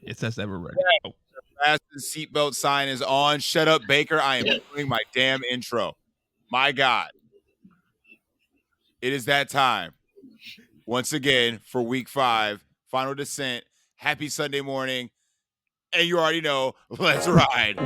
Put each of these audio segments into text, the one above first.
It says ever ready. Oh. Fasten seatbelt sign is on. Shut up, Baker. I am doing my damn intro. My God. It is that time. Once again, for week 5, final descent. Happy Sunday morning. And you already know, let's ride.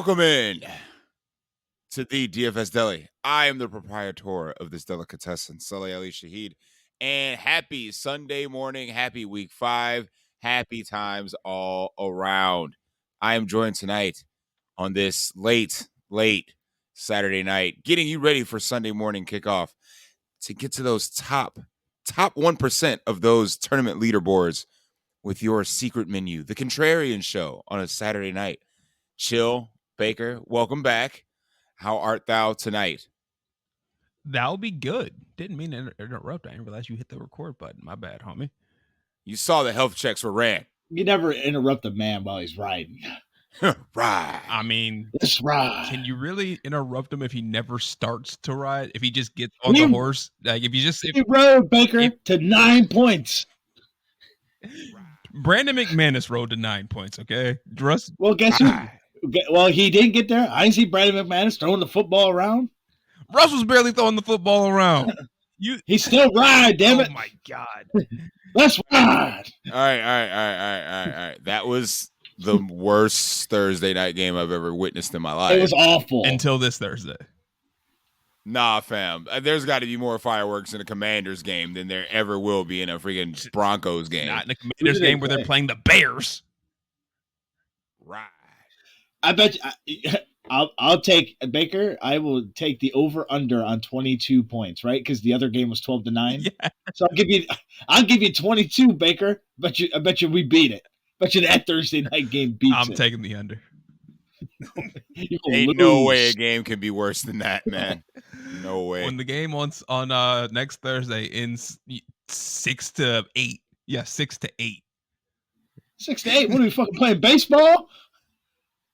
Welcome in to the DFS Deli. I am the proprietor of this delicatessen, Saleh Ali Shahid. And happy Sunday morning, happy week 5, happy times all around. I am joined tonight on this late Saturday night, getting you ready for Sunday morning kickoff to get to those top 1% of those tournament leaderboards with your secret menu, the Contrarian Show on a Saturday night. Chill, Baker, welcome back. How art thou tonight? That'll be good. Didn't mean to interrupt. I didn't realize you hit the record button. My bad, homie. You saw the health checks were ran. You never interrupt a man while he's riding. Right. I mean, Let's ride. Can you really interrupt him if he never starts to ride? If he just gets on the horse? Like if you just he rode Baker to 9 points. Brandon McManus rode to 9 points, okay? Well, guess who? Well, he didn't get there. I see Brandon McManus throwing the football around. Russ was barely throwing the football around. He still ride, damn it. Oh, my God. Let's ride. All right. That was the worst Thursday night game I've ever witnessed in my life. It was awful. Until this Thursday. Nah, fam. There's got to be more fireworks in a Commanders game than there ever will be in a freaking Broncos game. Not in a Commanders game where they're playing the Bears. Right. I bet you, I'll take Baker. I will take the over under on 22 points, right? Because the other game was 12-9. Yeah. So I'll give you 22, Baker. I bet you we beat it. Bet you that Thursday night game beats I'm it. taking the under. Ain't no way a game can be worse than that, man. No way. When the game on next Thursday ends 6-8. Yeah, 6-8. 6-8. What are we fucking playing baseball?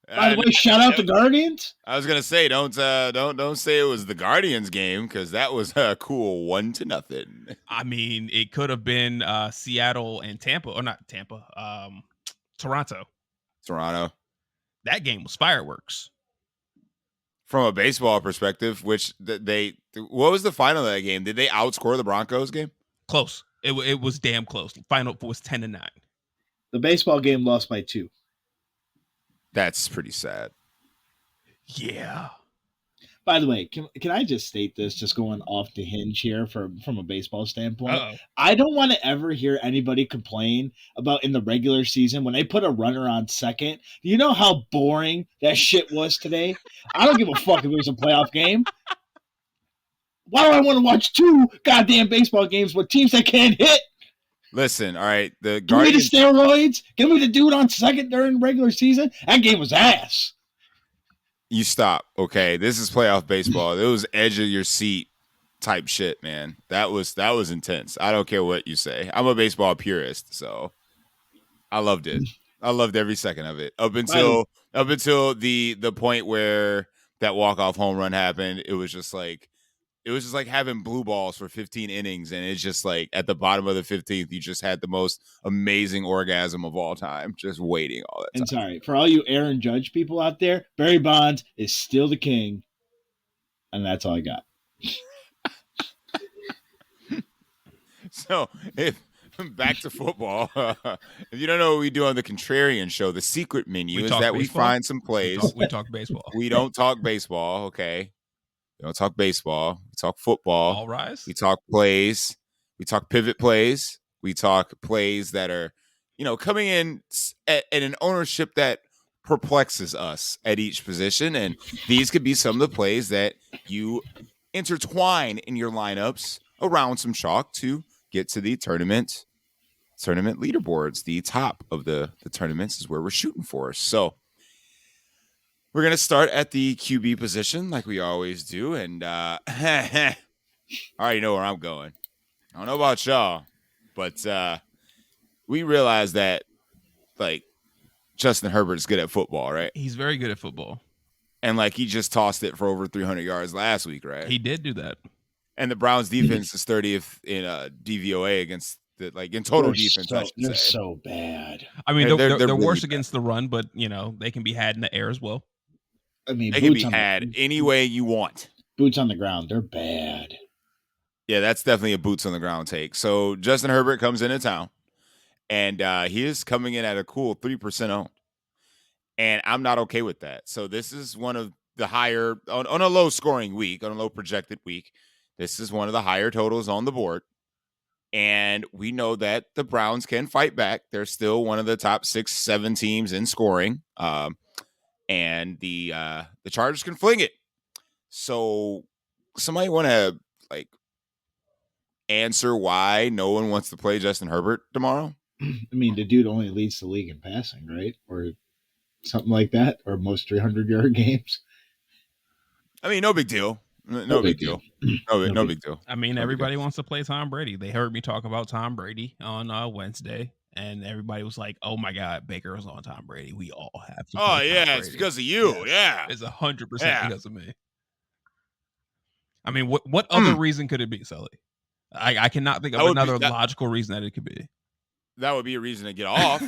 By the way, shout out the Guardians. I was gonna say, don't say it was the Guardians game because that was a cool 1-0. I mean, it could have been Seattle and Tampa, or not Tampa, Toronto. That game was fireworks. From a baseball perspective, which what was the final of that game? Did they outscore the Broncos game? Close. It was damn close. Final was 10-9. The baseball game lost by 2. That's pretty sad. Yeah. By the way, can I just state this, just going off the hinge here from a baseball standpoint? Uh-oh. I don't want to ever hear anybody complain about in the regular season when they put a runner on second. Do you know how boring that shit was today? I don't give a fuck if it was a playoff game. Why do I want to watch 2 goddamn baseball games with teams that can't hit? Listen, all right, the Give me the Guardians. steroids. Give me the dude on second during the regular season. That game was ass. You stop, okay? This is playoff baseball. It was edge of your seat type shit, man. That was intense. I don't care what you say. I'm a baseball purist, so I loved it. I loved every second of it up until the point where that walk-off home run happened. It was just like having blue balls for 15 innings, and it's just like at the bottom of the 15th, you just had the most amazing orgasm of all time, just waiting all that time. And sorry, for all you Aaron Judge people out there, Barry Bonds is still the king, and that's all I got. So, back to football. If you don't know what we do on the Contrarian Show, the secret menu is that we find some plays. We talk baseball. We don't talk baseball, okay? We don't talk baseball. We talk football. All rise. We talk plays. We talk pivot plays. We talk plays that are, coming in at an ownership that perplexes us at each position. And these could be some of the plays that you intertwine in your lineups around some chalk to get to the tournament leaderboards. The top of the tournaments is where we're shooting for. So we're going to start at the QB position like we always do. And I already know where I'm going. I don't know about y'all, but we realize that like Justin Herbert's good at football, right? He's very good at football. And like he just tossed it for over 300 yards last week, right? He did do that. And the Browns defense is 30th in DVOA against the in total defense. I should they're say. so bad. I mean, They're they're really worse bad. against the run, but they can be had in the air as well. I mean, they can be had any way you want. Boots on the ground, they're bad. Yeah, that's definitely a boots on the ground take. So Justin Herbert comes into town, and he is coming in at a cool 3% owned, and I'm not okay with that. So this is one of the higher on a low scoring week, on a low projected week. This is one of the higher totals on the board. And we know that the Browns can fight back. They're still one of the top 6-7 teams in scoring. And the Chargers can fling it. So somebody want to answer why no one wants to play Justin Herbert tomorrow? I mean, the dude only leads the league in passing, right? Or something like that, or most 300-yard games. I mean, no big deal. No big deal. No big deal. I mean, everybody wants to play Tom Brady. They heard me talk about Tom Brady on Wednesday, and everybody was like, "Oh my God, Baker was on Tom Brady. We all have to." Oh yeah, it's because of you. Yes. Yeah, it's 100% because of me. I mean, what other reason could it be, Sully? I cannot think of another logical reason that it could be. That would be a reason to get off.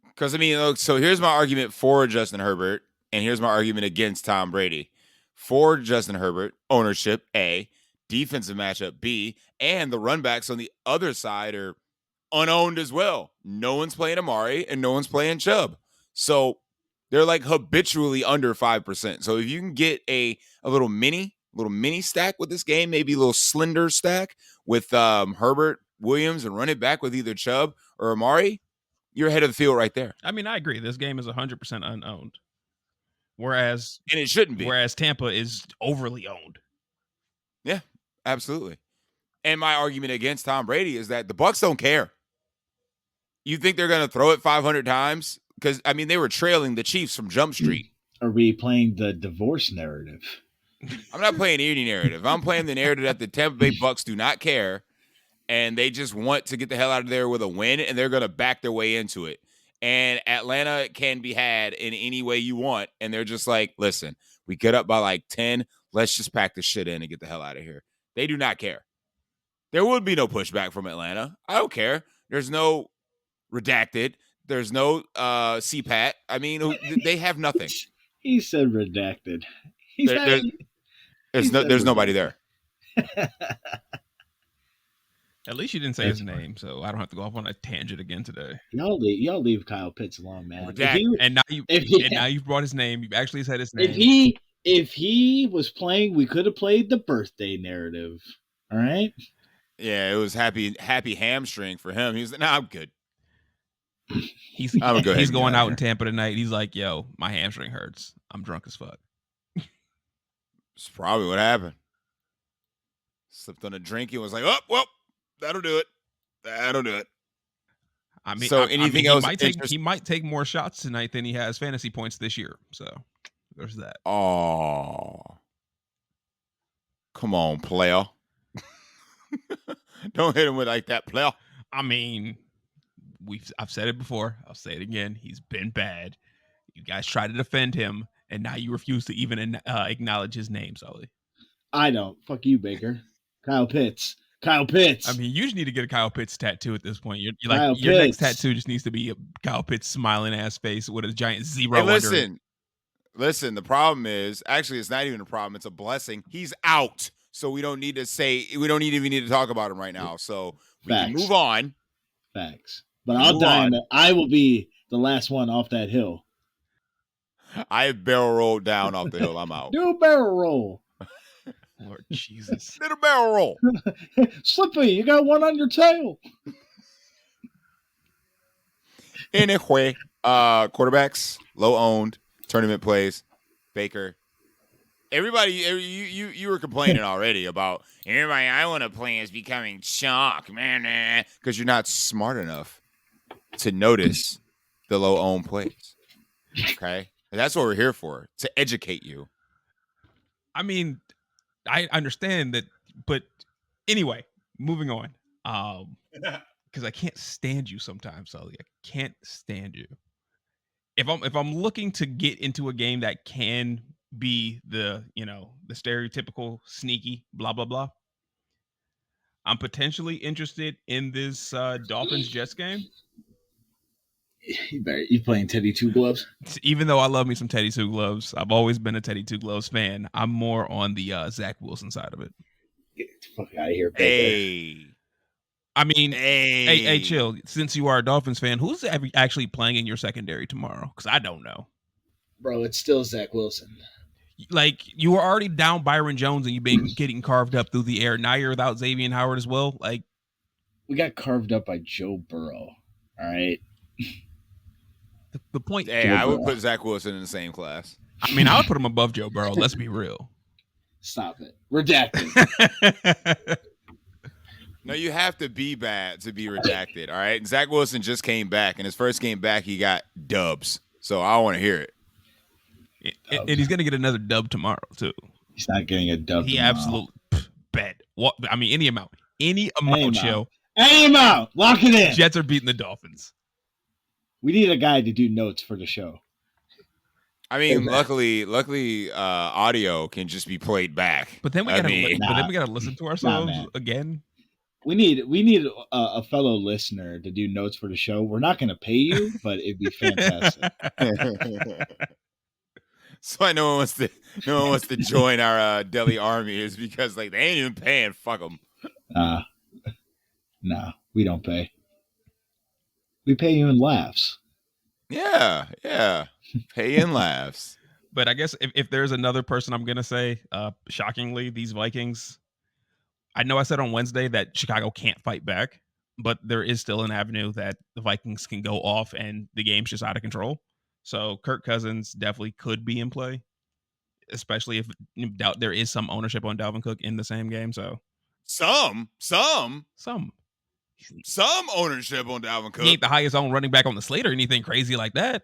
Because I mean, look, so here's my argument for Justin Herbert, and here's my argument against Tom Brady. For Justin Herbert, ownership A, defensive matchup B, and the run backs on the other side are unowned as well. No one's playing Amari and no one's playing Chubb. So they're like habitually under 5%. So if you can get a little mini stack with this game, maybe a little slender stack with Herbert, Williams, and run it back with either Chubb or Amari, you're ahead of the field right there. I mean, I agree. This game is 100% unowned. And it shouldn't be. Whereas Tampa is overly owned. Yeah, absolutely. And my argument against Tom Brady is that the Bucs don't care. You think they're going to throw it 500 times? Because, I mean, they were trailing the Chiefs from Jump Street. Are we playing the divorce narrative? I'm not playing any narrative. I'm playing the narrative that the Tampa Bay Bucs do not care, and they just want to get the hell out of there with a win, and they're going to back their way into it. And Atlanta can be had in any way you want. And they're just like, listen, we get up by like 10. Let's just pack this shit in and get the hell out of here. They do not care. There would be no pushback from Atlanta. I don't care. There's no redacted. There's no CPAT. I mean, they have nothing. He said redacted. There's nobody there. At least you didn't say his name, so I don't have to go off on a tangent again today. Y'all leave Kyle Pitts alone, man. And now you've brought his name. You've actually said his name. If he was playing, we could have played the birthday narrative. All right. Yeah, it was happy hamstring for him. He was like, "Nah, I'm good." He's going out in Tampa tonight. He's like, "Yo, my hamstring hurts. I'm drunk as fuck." It's probably what happened. Slipped on a drink. He was like, "Oh, well, that'll do it. That'll do it." I mean, so anything else? He might take more shots tonight than he has fantasy points this year. So there's that. Oh, come on, player! Don't hit him with like that, player. I mean, I've said it before. I'll say it again. He's been bad. You guys try to defend him, and now you refuse to even acknowledge his name, Sully. I don't. Fuck you, Baker. Kyle Pitts. I mean, you just need to get a Kyle Pitts tattoo at this point. You're like, your next tattoo just needs to be a Kyle Pitts smiling ass face with a giant zero. Hey, listen. The problem is, actually, it's not even a problem. It's a blessing. He's out, so we don't need to even need to talk about him right now. So we can move on. Facts. But I'll die. I will be the last one off that hill. I barrel rolled down off the hill. I'm out. Do a barrel roll. Lord Jesus. Did a barrel roll. Slippy, you got one on your tail. Anyway, quarterbacks, low owned, tournament plays, Baker. Everybody, you were complaining already about everybody I want to play is becoming chalk, man, because you're not smart enough to notice the low owned plays. Okay? And that's what we're here for, to educate you. I mean, I understand that, but anyway, moving on. because I can't stand you sometimes, Sully. I can't stand you. If I'm looking to get into a game that can be the the stereotypical sneaky blah blah blah, I'm potentially interested in this Dolphins Jets game. You playing Teddy Two Gloves? Even though I love me some Teddy Two Gloves, I've always been a Teddy Two Gloves fan. I'm more on the Zach Wilson side of it. Get the fuck out of here, Baker. Hey. I mean, Hey. hey, chill. Since you are a Dolphins fan, who's actually playing in your secondary tomorrow? Because I don't know. Bro, it's still Zach Wilson. Like, you were already down Byron Jones and you've been getting carved up through the air. Now you're without Xavier Howard as well. Like, we got carved up by Joe Burrow. All right. The point. Hey, I would put Zach Wilson in the same class. I mean, I would put him above Joe Burrow. Let's be real. Stop it. Redacted. No, you have to be bad to be redacted. All right. And Zach Wilson just came back, and his first game back, he got dubs. So I want to hear it. And he's going to get another dub tomorrow, too. He's not getting a dub. He tomorrow. absolutely bet. What? I mean, any amount. Any amount, chill. Any amount. Lock it in. Jets are beating the Dolphins. We need a guy to do notes for the show. I mean, luckily, audio can just be played back. But then we gotta listen to ourselves again. We need a fellow listener to do notes for the show. We're not going to pay you, but it'd be fantastic. So I no one wants to join our Deli army is because like they ain't even paying. Fuck them. Nah, we don't pay. We pay you in laughs. Yeah. Pay in laughs. But I guess if there's another person I'm gonna say, shockingly, these Vikings. I know I said on Wednesday that Chicago can't fight back, but there is still an avenue that the Vikings can go off and the game's just out of control. So Kirk Cousins definitely could be in play, especially if there is some ownership on Dalvin Cook in the same game. So some ownership on Dalvin Cook. He ain't the highest owned running back on the slate or anything crazy like that.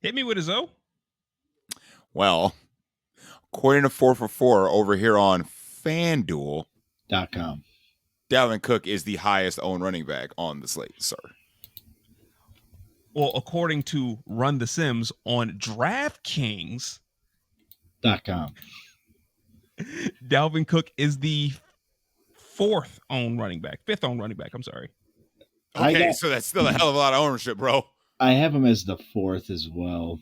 Hit me with his O. Well, according to 4for4 over here on Fanduel.com, Dalvin Cook is the highest owned running back on the slate, sir. Well, according to Run the Sims on Draftkings.com, Dalvin Cook is the fifth owned running back. I'm sorry. Okay, so that's still a hell of a lot of ownership, bro. I have him as the fourth as well.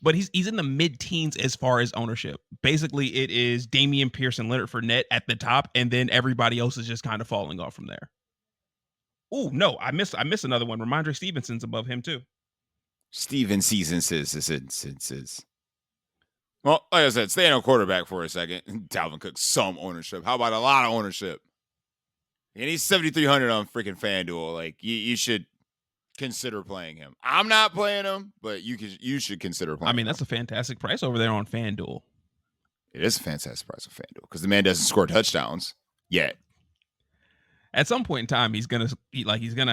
But he's in the mid-teens as far as ownership. Basically, it is Damian Pierce and Leonard Fournette at the top, and then everybody else is just kind of falling off from there. Oh no, I missed another one. Ramondre Stevenson's above him too. Stevenson's. Well, like I said, staying on quarterback for a second. Dalvin Cook, some ownership. How about a lot of ownership? And he's 7,300 on freaking FanDuel. Like you should consider playing him. I'm not playing him, but you should consider playing him. I mean, that's a fantastic price over there on FanDuel. It is a fantastic price on FanDuel because the man doesn't score touchdowns yet. At some point in time, he's gonna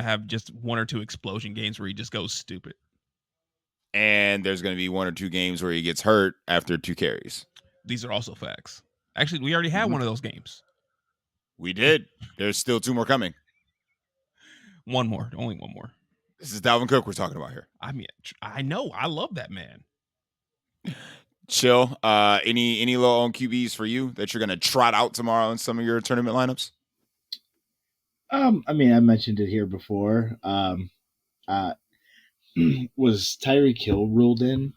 have just one or two explosion games where he just goes stupid. And there's gonna be one or two games where he gets hurt after 2 carries. These are also facts. Actually, we already had one of those games. We did. There's still 2 more coming. Only one more. This is Dalvin Cook we're talking about here. I mean, I know. I love that man. Chill. Any low on QBs for you that you're gonna trot out tomorrow in some of your tournament lineups? I mean, I mentioned it here before. Was Tyreek Hill ruled in?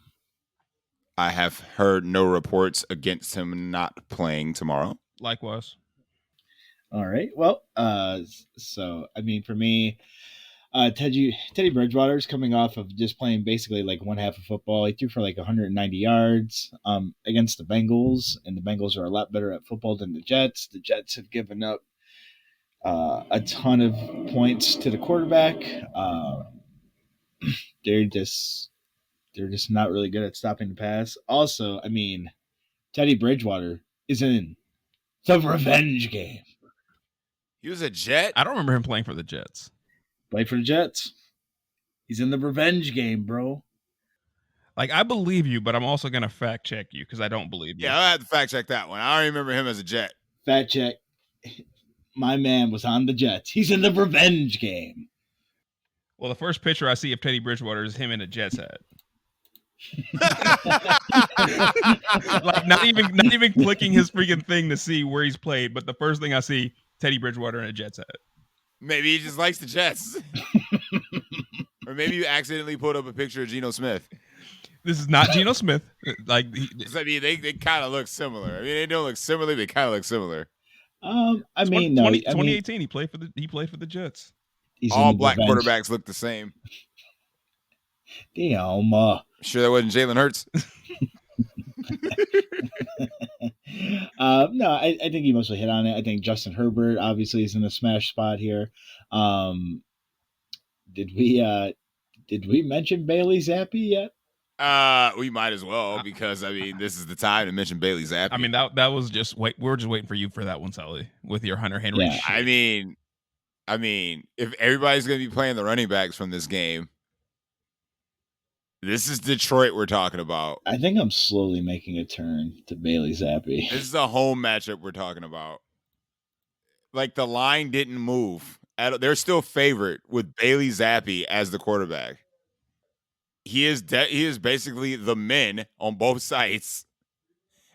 I have heard no reports against him not playing tomorrow. Likewise. All right. Well, so I mean, for me, Teddy Bridgewater's coming off of just playing basically like one half of football. He threw for like 190 yards against the Bengals, and the Bengals are a lot better at football than the Jets. The Jets have given up a ton of points to the quarterback. They're just not really good at stopping the pass. Also, I mean, Teddy Bridgewater is in the revenge game. He was a Jet? I don't remember him playing for the Jets. Play for the Jets. He's in the revenge game, bro. Like, I believe you, but I'm also going to fact check you because I don't believe you. Yeah, I have to fact check that one. I don't remember him as a Jet. Fact check. My man was on the Jets. He's in the revenge game. Well, the first picture I see of Teddy Bridgewater is him in a Jets hat. Like not even clicking his freaking thing to see where he's played, but the first thing I see, Teddy Bridgewater in a Jets hat. Maybe he just likes the Jets. Or maybe you accidentally put up a picture of Geno Smith. This is not Geno Smith. Like I mean, they kind of look similar. I mean, they don't look similar. They kind of look similar. I mean, no. 2018, he played for the Jets. All black quarterbacks look the same. Damn. Sure that wasn't Jalen Hurts? No, I think you mostly hit on it. I think Justin Herbert obviously is in a smash spot here. Did we mention Bailey Zappi yet? We might as well, because I mean, this is the time to mention Bailey Zappi. I mean, that was just we were just waiting for you for that one, Sully, with your Hunter Henry. Yeah. Shit. I mean, if everybody's going to be playing the running backs from this game, this is Detroit we're talking about. I think I'm slowly making a turn to Bailey Zappi. This is a home matchup we're talking about. Like, the line didn't move. They're still favored with Bailey Zappi as the quarterback. He is basically the men on both sides.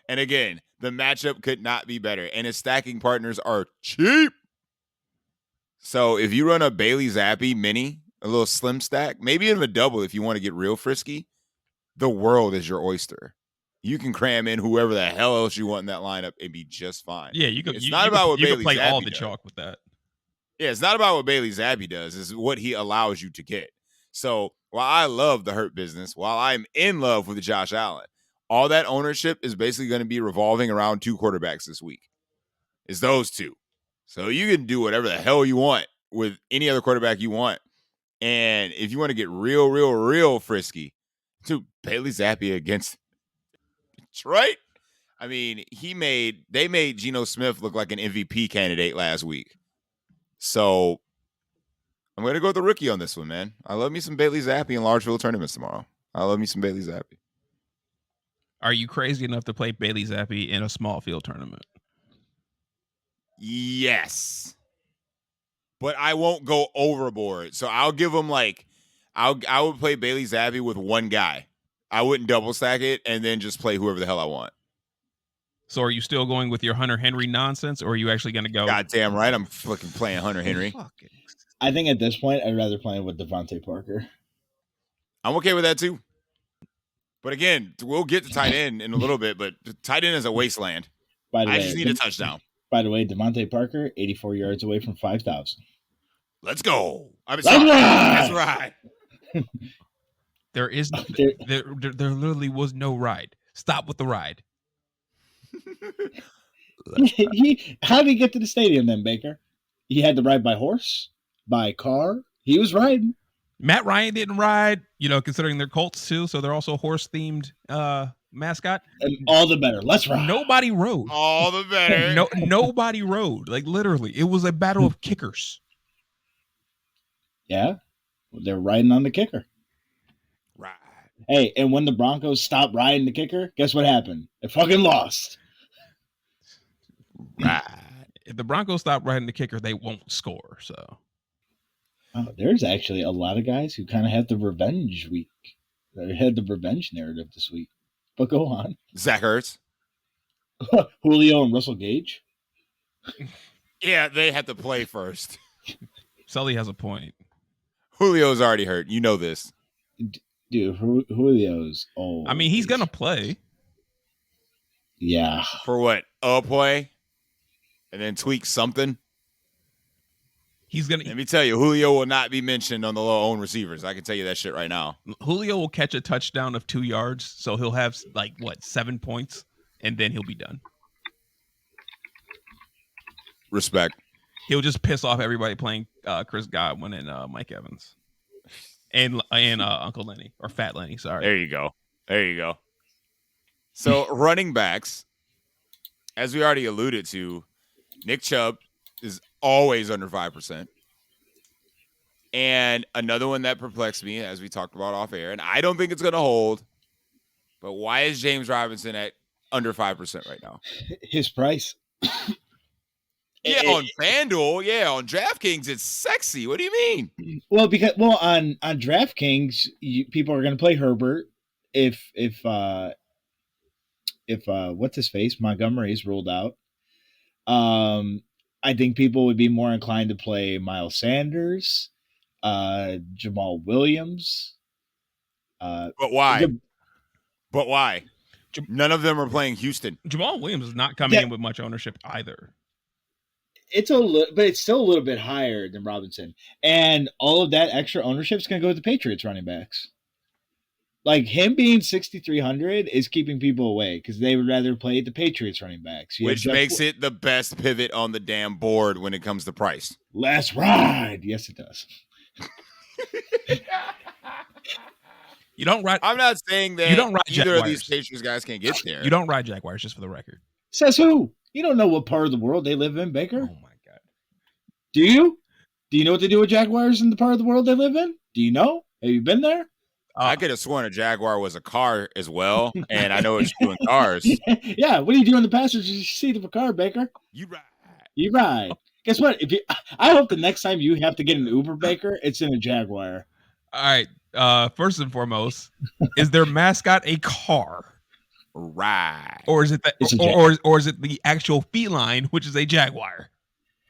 And again, the matchup could not be better. And his stacking partners are cheap. So if you run a Bailey Zappi mini, a little slim stack, maybe even a double if you want to get real frisky, the world is your oyster. You can cram in whoever the hell else you want in that lineup and be just fine. Yeah, you could. It's not about what Bailey play Zappi all the does. chalk with that. Yeah, it's not about what Bailey Zappi does. It's what he allows you to get. So while I love the Hurt business, while I'm in love with Josh Allen, all that ownership is basically going to be revolving around two quarterbacks this week. It's those two. So you can do whatever the hell you want with any other quarterback you want. And if you want to get real frisky, to Bailey Zappi against Detroit, I mean, they made Geno Smith look like an MVP candidate last week. So I'm going to go with the rookie on this one, man. I love me some Bailey Zappi in large field tournaments tomorrow. I love me some Bailey Zappi. Are you crazy enough to play Bailey Zappi in a small field tournament? Yes. But I won't go overboard. So I'll give him I would play Bailey Zappi with one guy. I wouldn't double stack it and then just play whoever the hell I want. So are you still going with your Hunter Henry nonsense, or are you actually going to go? Goddamn right, I'm fucking playing Hunter Henry. I think at this point, I'd rather play with Devontae Parker. I'm okay with that too. But again, we'll get to tight end in a little bit, but tight end is a wasteland. I just need a touchdown. By the way, Devontae Parker, 84 yards away from 5,000. Let's go. That's right. There literally was no ride. Stop with the ride. How did he get to the stadium then, Baker? He had to ride by horse, by car. He was riding. Matt Ryan didn't ride, considering they're Colts too, so they're also horse-themed mascot. And all the better. Let's ride. Nobody rode. All the better. Nobody rode. Like, literally, it was a battle of kickers. Yeah, they're riding on the kicker. Right. Hey, and when the Broncos stopped riding the kicker, guess what happened? They fucking lost. Right. If the Broncos stop riding the kicker, they won't score. So there's actually a lot of guys who kind of have the revenge week. They had the revenge narrative this week. But go on. Zach Ertz. Julio and Russell Gage. Yeah, they had to play first. Sully has a point. Julio's already hurt. You know this. Dude, Julio's old. I mean, he's going to play. Yeah. For what? A play? And then tweak something? Let me tell you, Julio will not be mentioned on the low owned receivers. I can tell you that shit right now. Julio will catch a touchdown of 2 yards, so he'll have 7 points, and then he'll be done. Respect. He'll just piss off everybody playing Chris Godwin and Mike Evans, and Uncle Lenny or Fat Lenny. Sorry. There you go. So running backs, as we already alluded to, Nick Chubb is always under 5%. And another one that perplexed me, as we talked about off air, and I don't think it's going to hold, but why is James Robinson at under 5% right now? His price. Yeah, on FanDuel, yeah, on Draftkings, it's sexy. What do you mean? Well, on DraftKings, people are going to play Herbert if what's his face Montgomery is ruled out. I think people would be more inclined to play Miles Sanders, Jamal Williams. But why? But why? None of them are playing Houston. Jamal Williams is not coming in with much ownership either. It's a little, but it's still a little bit higher than Robinson, and all of that extra ownership is going to go to the Patriots running backs. Like him being 6,300 is keeping people away because they would rather play the Patriots running backs, which makes it the best pivot on the damn board when it comes to price. Last ride, yes, it does. You don't ride. I'm not saying that you don't ride either Jaguars. of these Patriots guys can get there. You don't ride Jaguars, just for the record. Says who? You don't know what part of the world they live in, Baker. Oh my god. Do you? Do you know what they do with Jaguars in the part of the world they live in? Do you know? Have you been there? I could have sworn a Jaguar was a car as well, and I know it's doing cars. Yeah, what do you do in the passenger seat of a car, Baker? You ride. You ride. Guess what? I hope the next time you have to get an Uber, Baker, it's in a Jaguar. All right. First and foremost, is their mascot a car? Right. Or is it or is it the actual feline, which is a Jaguar?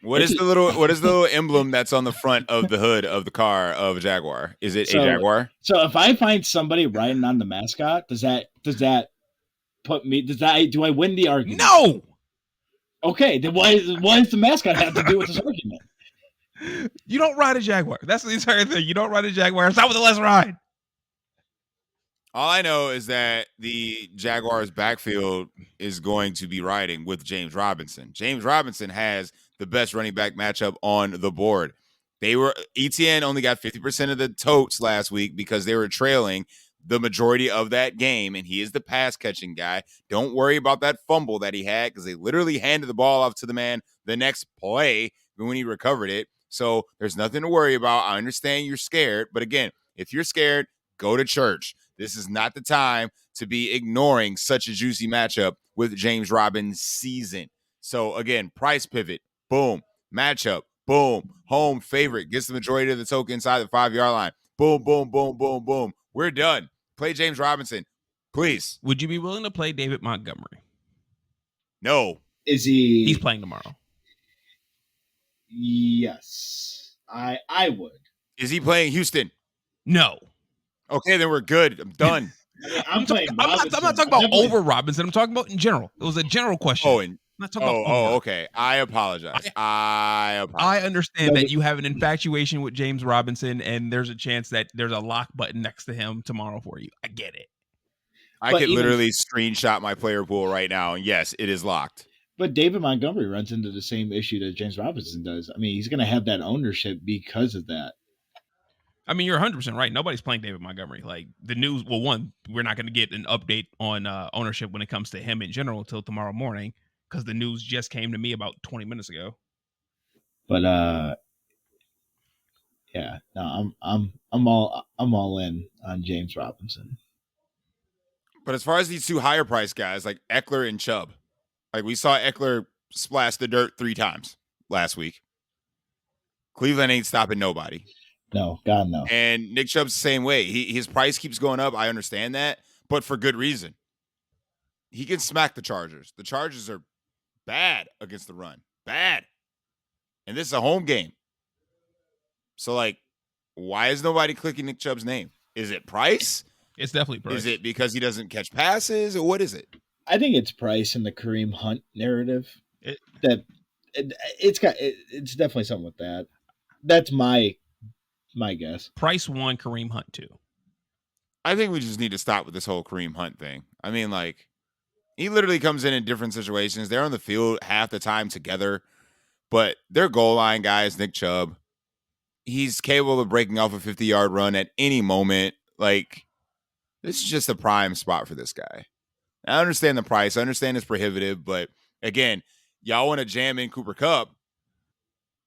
What is the little emblem that's on the front of the hood of the car of a Jaguar? Is it a Jaguar? So if I find somebody riding on the mascot, does that put me? Do I win the argument? No. Okay, then why does the mascot have to do with this argument? You don't ride a Jaguar. That's the entire thing. You don't ride a Jaguar. Stop with the let's ride. All I know is that the Jaguars' backfield is going to be riding with James Robinson. James Robinson has the best running back matchup on the board. ETN only got 50% of the totes last week because they were trailing the majority of that game, and he is the pass catching guy. Don't worry about that fumble that he had because they literally handed the ball off to the man the next play when he recovered it. So there's nothing to worry about. I understand you're scared, but again, if you're scared, go to church. This is not the time to be ignoring such a juicy matchup with James Robinson's season. So again, price pivot, boom. Matchup, boom. Home favorite gets the majority of the token inside the 5-yard line. Boom, boom, boom, boom, boom. We're done. Play James Robinson, please. Would you be willing to play David Montgomery? No. Is he? He's playing tomorrow. Yes, I would. Is he playing Houston? No. Okay, then we're good. I'm done. I'm not talking about over Robinson. I'm talking about in general. It was a general question. I'm not talking about okay. I apologize. I understand that you have an infatuation with James Robinson, and there's a chance that there's a lock button next to him tomorrow for you. I get it. I could literally screenshot my player pool right now, and yes, it is locked. But David Montgomery runs into the same issue that James Robinson does. I mean, he's going to have that ownership because of that. I mean, you're 100% right. Nobody's playing David Montgomery. Like the news, well, one, we're not going to get an update on ownership when it comes to him in general until tomorrow morning because the news just came to me about 20 minutes ago. But yeah, no, I'm all in on James Robinson. But as far as these two higher price guys like Eckler and Chubb, like we saw Eckler splash the dirt 3 times last week. Cleveland ain't stopping nobody. No, God, no. And Nick Chubb's the same way. His price keeps going up. I understand that, but for good reason. He can smack the Chargers. The Chargers are bad against the run. Bad. And this is a home game. So, like, why is nobody clicking Nick Chubb's name? Is it price? It's definitely price. Is it because he doesn't catch passes, or what is it? I think it's price and the Kareem Hunt narrative. It's definitely something with that. That's my guess. Price 1, Kareem Hunt 2. I think we just need to stop with this whole Kareem Hunt thing. I mean, like, he literally comes in different situations. They're on the field half the time together, but their goal line guy is Nick Chubb. He's capable of breaking off a 50-yard run at any moment. Like, this is just a prime spot for this guy. I understand the price. I understand it's prohibitive, but again, y'all want to jam in Cooper Kupp,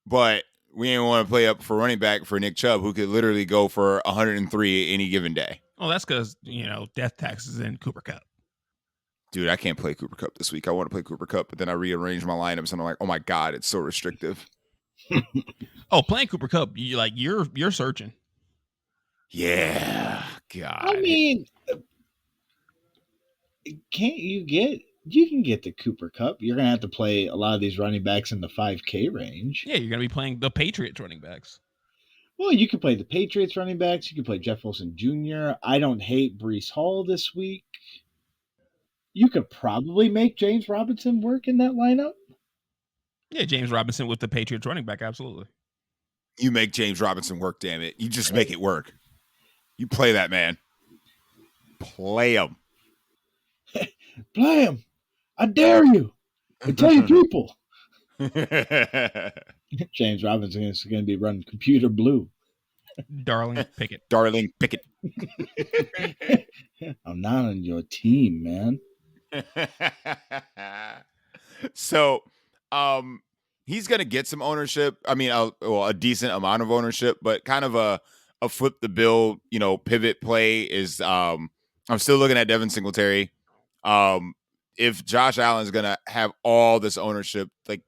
but we ain't want to play up for running back for Nick Chubb, who could literally go for 103 any given day. Oh, that's because, death taxes in Cooper Kupp. Dude, I can't play Cooper Cup this week. I want to play Cooper Cup, but then I rearrange my lineups and I'm like, oh my God, it's so restrictive. Oh, playing Cooper Cup, you're searching. Yeah, God. I mean, you can get the Cooper Cup. You're gonna have to play a lot of these running backs in the 5K range. Yeah, you're gonna be playing the Patriots running backs. Well, you can play the Patriots running backs. You can play Jeff Wilson Jr. I don't hate Brees Hall this week. You could probably make James Robinson work in that lineup. Yeah, James Robinson with the Patriots running back, absolutely. You make James Robinson work, damn it. You just make it work. You play that man. Play him. Play him. I dare you. I tell you people. James Robinson is going to be running computer blue. Darling Pickett. Darling Pickett. I'm not on your team, man. So, he's gonna get some ownership. I mean, a decent amount of ownership, but kind of a flip the bill, pivot play is. I'm still looking at Devin Singletary. If Josh Allen's gonna have all this ownership, like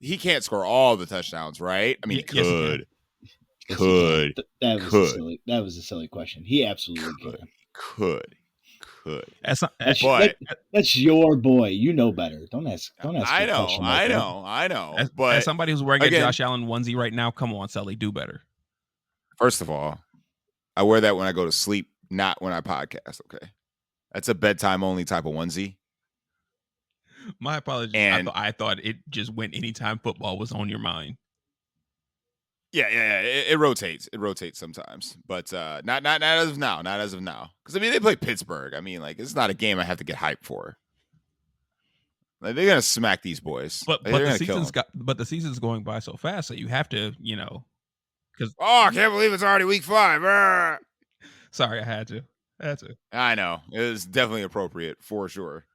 he can't score all the touchdowns, right? I mean, he could. Yes, could. That was a silly question. He absolutely could. That's your boy. You know better. Don't ask. I know. But as somebody who's wearing a Josh Allen onesie right now, come on, Sully, do better. First of all, I wear that when I go to sleep, not when I podcast. Okay, that's a bedtime only type of onesie. My apologies. And I thought it just went anytime football was on your mind. Yeah. It rotates. It rotates sometimes, but not as of now. Not as of now. Because I mean, they play Pittsburgh. I mean, like it's not a game I have to get hyped for. Like they're gonna smack these boys. But the season's going by so fast, so you have to, because I can't believe it's already week 5. Sorry, I had to. I know it was definitely appropriate for sure.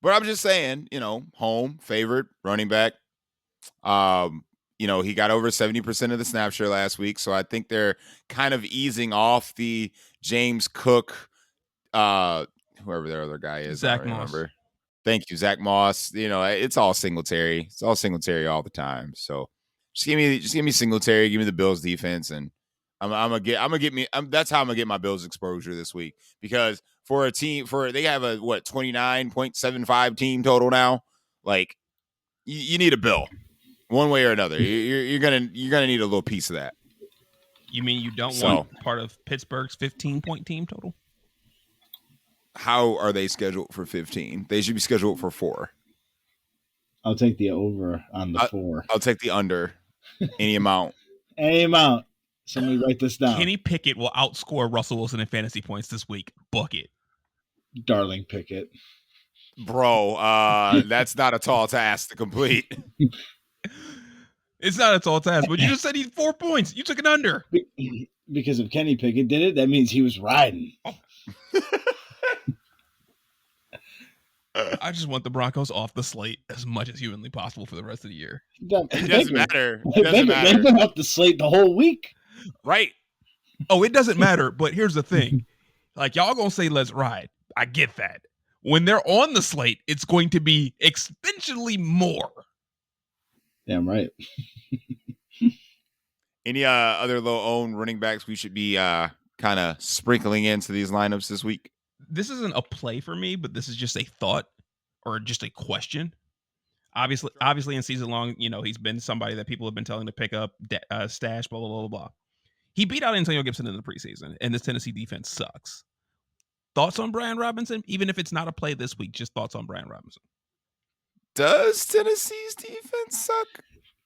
But I'm just saying, home favorite running back. He got over 70% of the snap share last week, so I think they're kind of easing off the James Cook, whoever their other guy is. Zach Moss. Remember. Thank you, Zach Moss. It's all Singletary. It's all Singletary all the time. So just give me Singletary. Give me the Bills defense, and that's how I'm gonna get my Bills exposure this week. Because for a team, they have a 29.75 team total now. Like you need a Bill. One way or another, you're gonna need a little piece of that. You mean you don't want part of Pittsburgh's 15-point team total? How are they scheduled for 15? They should be scheduled for 4. I'll take the over on the 4. I'll take the under. Any amount. Somebody write this down. Kenny Pickett will outscore Russell Wilson in fantasy points this week. Book it. Darling Pickett. Bro, that's not a tall task to complete. It's not a tall task, but you just said he's 4 points. You took an under. Because if Kenny Pickett did it, that means he was riding. I just want the Broncos off the slate as much as humanly possible for the rest of the year. It doesn't matter. They've been off the slate the whole week. Right. Oh, it doesn't matter, but here's the thing. Like, y'all gonna say let's ride. I get that. When they're on the slate, it's going to be exponentially more. Damn right. Any other low-owned running backs we should be kind of sprinkling into these lineups this week? This isn't a play for me, but this is just a thought or just a question. Obviously in season long, he's been somebody that people have been telling to pick up, stash, blah, blah, blah, blah. He beat out Antonio Gibson in the preseason, and this Tennessee defense sucks. Thoughts on Brian Robinson? Even if it's not a play this week, just thoughts on Brian Robinson. Does Tennessee's defense suck?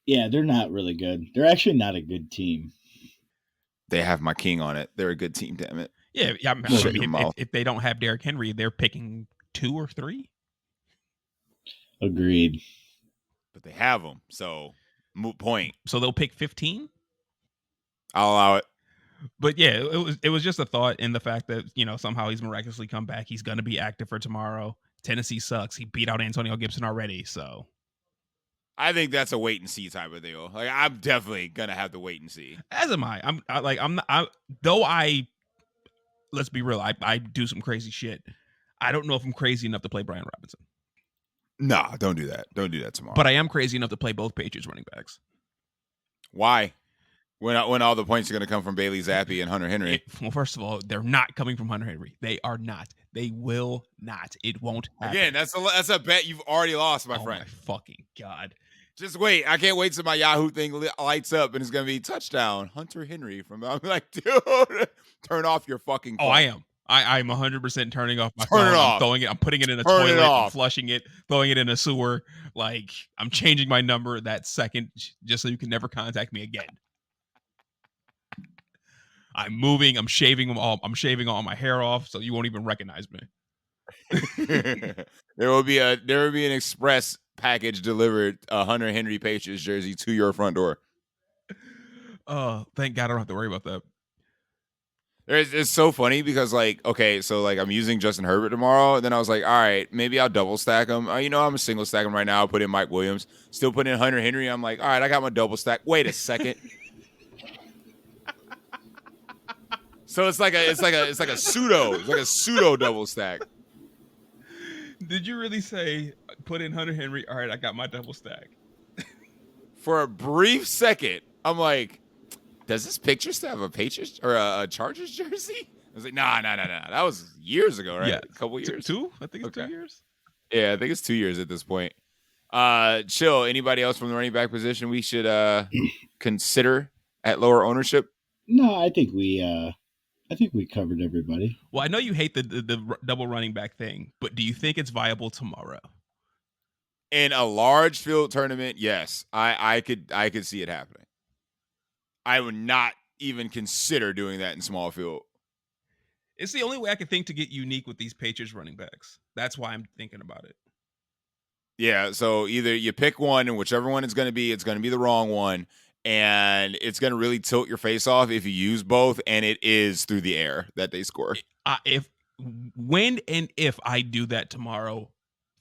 Yeah, they're not really good. They're actually not a good team. They have my king on it. They're a good team, damn it. Yeah. If they don't have Derrick Henry, they're picking 2 or 3. Agreed. But they have them, so moot point. So they'll pick 15? I'll allow it. But yeah, it was just a thought in the fact that, somehow he's miraculously come back. He's going to be active for tomorrow. Tennessee sucks. He beat out Antonio Gibson already, so. I think that's a wait and see type of deal. Like, I'm definitely going to have to wait and see. As am I. Let's be real. I do some crazy shit. I don't know if I'm crazy enough to play Brian Robinson. Nah, don't do that. Don't do that tomorrow. But I am crazy enough to play both Patriots running backs. Why? When all the points are going to come from Bailey Zappi and Hunter Henry. Well, first of all, they're not coming from Hunter Henry. They are not. They will not. It won't happen. Again, that's a bet you've already lost, my friend. Oh, my fucking God. Just wait. I can't wait till my Yahoo thing lights up and it's going to be touchdown, Hunter Henry. I'm like, dude, turn off your fucking phone. Oh, I am. I'm 100% turning off my Turn phone. it off. I'm throwing it. I'm putting it in a Turn it toilet. I'm off. flushing it, throwing it in a sewer. Like, I'm changing my number that second just so you can never contact me again. I'm moving. I'm shaving them all. I'm shaving all my hair off so you won't even recognize me. There will be an express package delivered, a Hunter Henry Patriots jersey to your front door. Oh, thank God I don't have to worry about that. It's so funny because, like, okay, so, like, I'm using Justin Herbert tomorrow, and then I was like, all right, maybe I'll double stack him. I'm a single stack him right now. I'll put in Mike Williams. Still put in Hunter Henry. I'm like, all right, I got my double stack. Wait a second. So it's like a pseudo double stack. Did you really say put in Hunter Henry? All right, I got my double stack. For a brief second, I'm like, does this picture still have a Patriots or a Chargers jersey? I was like, nah. That was years ago, right? Yeah, A couple years. Two? I think it's 2 years. Yeah, I think it's 2 years at this point. Chill. Anybody else from the running back position we should consider at lower ownership? No, I think we covered everybody. Well, I know you hate the double running back thing, but do you think it's viable tomorrow? In a large field tournament, yes. I could see it happening. I would not even consider doing that in small field. It's the only way I can think to get unique with these Patriots running backs. That's why I'm thinking about it. Yeah, so either you pick one, and whichever one it's going to be the wrong one, and it's going to really tilt your face off if you use both, and it is through the air that they score. When and if I do that tomorrow,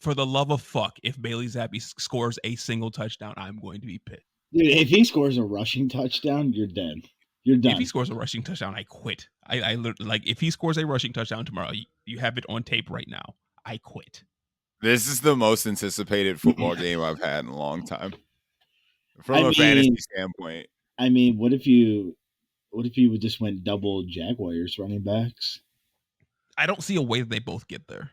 for the love of fuck, if Bailey Zappi scores a single touchdown, I'm going to be pissed. Dude, if he scores a rushing touchdown, you're dead. You're done. If he scores a rushing touchdown, I quit. I like if he scores a rushing touchdown tomorrow, you have it on tape right now. I quit. This is the most anticipated football game I've had in a long time. From a fantasy standpoint. I mean, what if you just went double Jaguars running backs? I don't see a way that they both get there.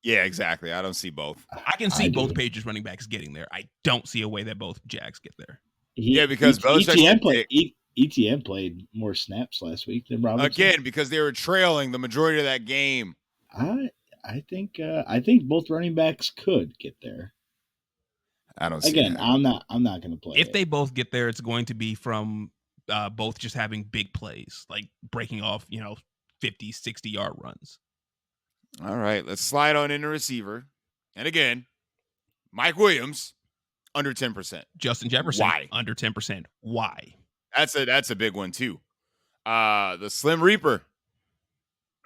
Yeah, exactly. I don't see both. I can see both Patriots running backs getting there. I don't see a way that both Jags get there. Because ETN played more snaps last week than Robinson. Again, because they were trailing the majority of that game. I think both running backs could get there. I don't see Again, that. I'm not going to play. If they both get there, it's going to be from both just having big plays, like breaking off, 50, 60-yard runs. All right, let's slide on into receiver. And again, Mike Williams, under 10%. Justin Jefferson, Why? Under 10%. Why? That's a big one too. The Slim Reaper,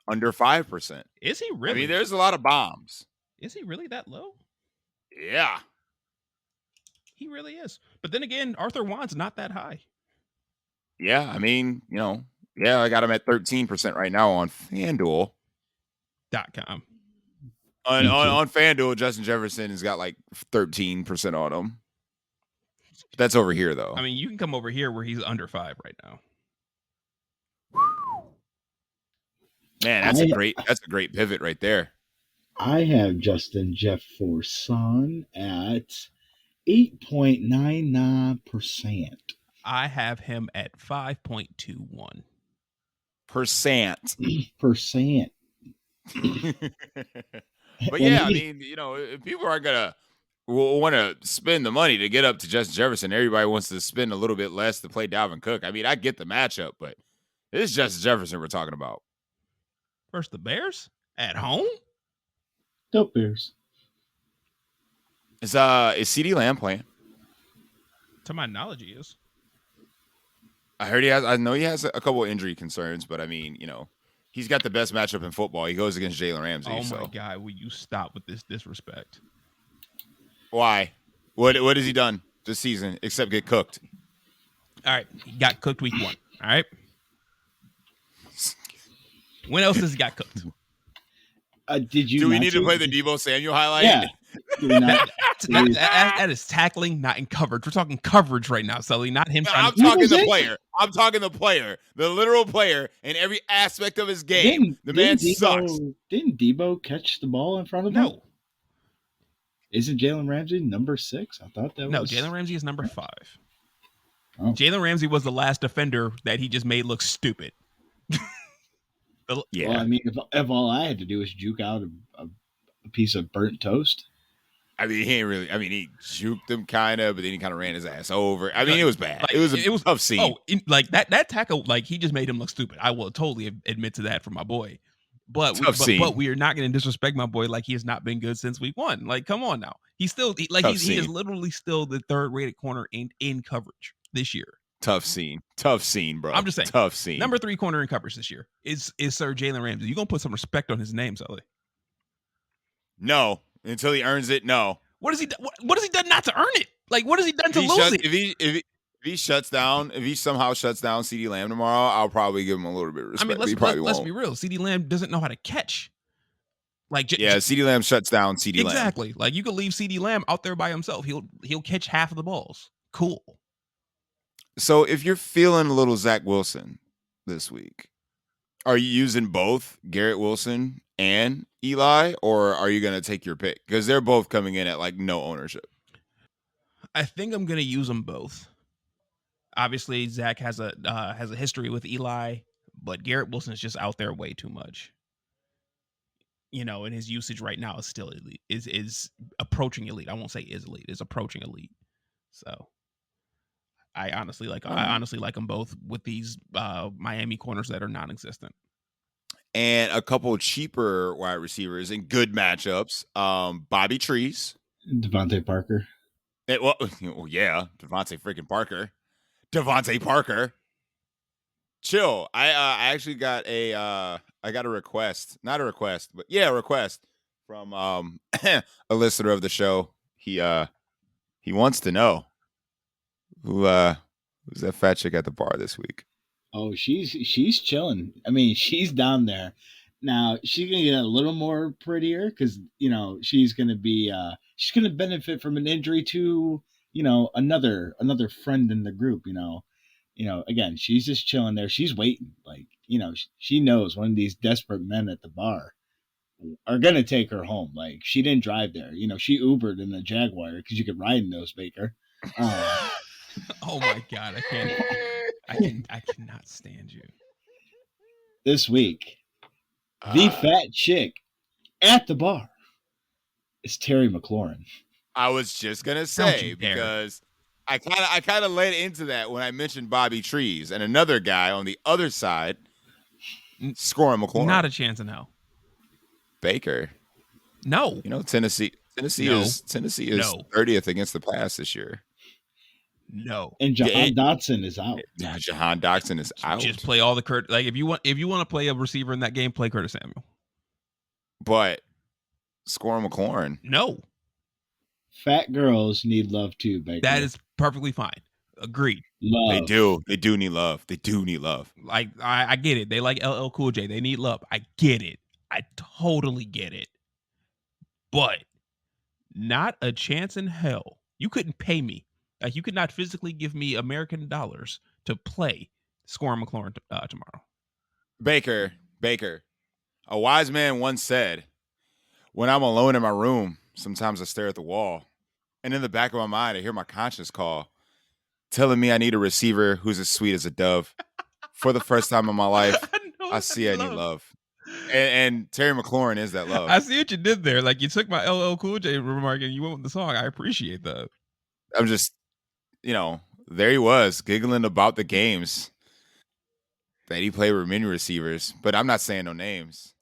under 5%. Is he really? I mean, there's a lot of bombs. Is he really that low? Yeah. He really is. But then again, Arthur Wan's not that high. Yeah, I mean, I got him at 13% right now on Fanduel. .com. On Fanduel, Justin Jefferson has got like 13% on him. That's over here, though. I mean, you can come over here where he's under 5 right now. Man, that's a great pivot right there. I have Justin Jefferson at 8.99%. I have him at 5.21%. But yeah, I mean, if people are gonna want to spend the money to get up to Justin Jefferson, everybody wants to spend a little bit less to play Dalvin Cook. I mean, I get the matchup, but this is Justin Jefferson we're talking about. Versus the Bears at home. Go Bears. Is CeeDee Lamb playing? To my knowledge, he is. I know he has a couple of injury concerns, but I mean, he's got the best matchup in football. He goes against Jalen Ramsey. Oh my God, will you stop with this disrespect? Why? What has he done this season except get cooked? All right, he got cooked week 1. All right. When else has he got cooked? Did you? Do we not need to see play it? the Debo Samuel highlight? Yeah. Do we not? That is tackling, not in coverage. We're talking coverage right now, Sully, not him trying I'm to. talking the player. I'm talking the player, the literal player in every aspect of his game. The man sucks. Didn't Debo catch the ball in front of him? No, Isn't Jalen Ramsey number 6? I thought that no. was. Jalen Ramsey is number 5. Oh. Jalen Ramsey was the last defender that he just made look stupid. Yeah. Well, I mean, if all I had to do was juke out a piece of burnt toast. I mean, he ain't really. I mean, he juked him kind of, but then he kind of ran his ass over. I mean, it was bad. Like, it was a tough scene. Like that tackle, like he just made him look stupid. I will totally admit to that for my boy. But we are not going to disrespect my boy like he has not been good since week 1. Like, come on now. He's still he is literally still the 3rd rated corner in coverage this year. Tough scene, bro. I'm just saying, tough scene. Number 3 corner in coverage this year is Sir Jalen Ramsey. You gonna put some respect on his name, Sully? No, until he earns it. No. What has he done? What has he done not to earn it? Like, what has he done to lose it? If he shuts down, if he somehow shuts down CeeDee Lamb tomorrow, I'll probably give him a little bit of respect. I mean, let's be real. CeeDee Lamb doesn't know how to catch. Like, CeeDee Lamb shuts down CeeDee Lamb. Exactly. Like, you could leave CeeDee Lamb out there by himself. He'll catch half of the balls. Cool. So if you're feeling a little Zach Wilson this week, are you using both Garrett Wilson and Eli, or are you going to take your pick? Because they're both coming in at like no ownership. I think I'm going to use them both. Obviously, Zach has a history with Eli, but Garrett Wilson is just out there way too much. You know, and his usage right now is still elite. Is approaching elite. I won't say is elite. Is approaching elite. So I honestly like them both with these Miami corners that are non-existent. And a couple cheaper wide receivers in good matchups. Bobby Trees. Devontae Parker. Devontae freaking Parker. Devontae Parker. Chill. I actually got a request. Not a request, but a request from a listener of the show. He wants to know who's that fat chick at the bar this week. Oh, she's chilling. I mean, she's down there. Now she's gonna get a little more prettier because she's gonna benefit from an injury to another friend in the group. Again, she's just chilling there. She's waiting. Like she knows one of these desperate men at the bar are gonna take her home. Like she didn't drive there. She Ubered in the Jaguar because you could ride in those, Baker. Oh my God, I cannot stand you. This week, the fat chick at the bar is Terry McLaurin. I was just gonna say because I kind of led into that when I mentioned Bobby Trees and another guy on the other side scoring McLaurin. Not a chance in hell. Baker. No. Tennessee is 30th against the pass this year. No. And Jahan Dotson is out. Yeah, Jahan Dotson is out. Just play all the like if you want to play a receiver in that game, play Curtis Samuel. But scoring McLaurin. No. Fat girls need love too, Baker. That is perfectly fine. Agreed. Love. They do. They do need love. They do need love. Like I get it. They like LL Cool J. They need love. I get it. I totally get it. But not a chance in hell. You couldn't pay me. Like you could not physically give me American dollars to play Scoring McLaurin tomorrow. Baker. A wise man once said, when I'm alone in my room, sometimes I stare at the wall. And in the back of my mind, I hear my conscience call, telling me I need a receiver who's as sweet as a dove. For the first time in my life, I need love. And Terry McLaurin is that love. I see what you did there. Like you took my LL Cool J remark and you went with the song. I appreciate that. I'm just, there he was giggling about the games that he played with many receivers, but I'm not saying no names.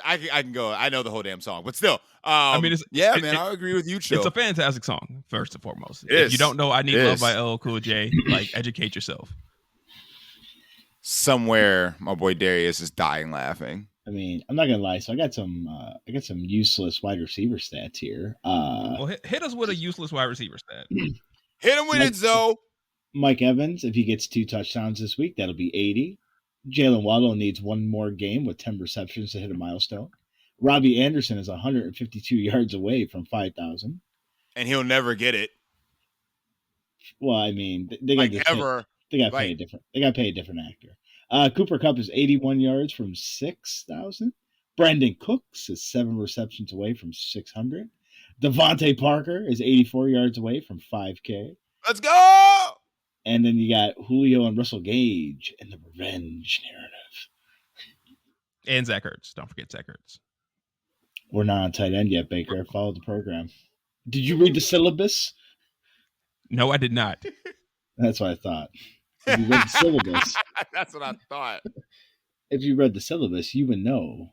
I can go. I know the whole damn song, but still. I mean, I agree with you, Chill. It's a fantastic song, first and foremost. If you don't know I Need Love by LL Cool J, like, educate yourself. Somewhere, my boy Darius is dying laughing. I mean, I'm not gonna lie. So I got some useless wide receiver stats here. Well, hit us with a useless wide receiver stat. Hit him with it, Zoe. Mike Evans, if he gets 2 touchdowns this week, that'll be 80. Jalen Waddle needs one more game with 10 receptions to hit a milestone. Robbie Anderson is 152 yards away from 5,000. And he'll never get it. Well, I mean, they got Like this ever. They got to pay Like- a different. They got to pay a different actor. Cooper Kupp is 81 yards from 6,000. Brandon Cooks is 7 receptions away from 600. Devontae Parker is 84 yards away from 5K. Let's go. And then you got Julio and Russell Gage in the revenge narrative. And Zach Ertz. Don't forget Zach Ertz. We're not on tight end yet, Baker. Follow the program. Did you read the syllabus? No, I did not. That's what I thought. If you read the syllabus, That's what I thought. if you read the syllabus, you would know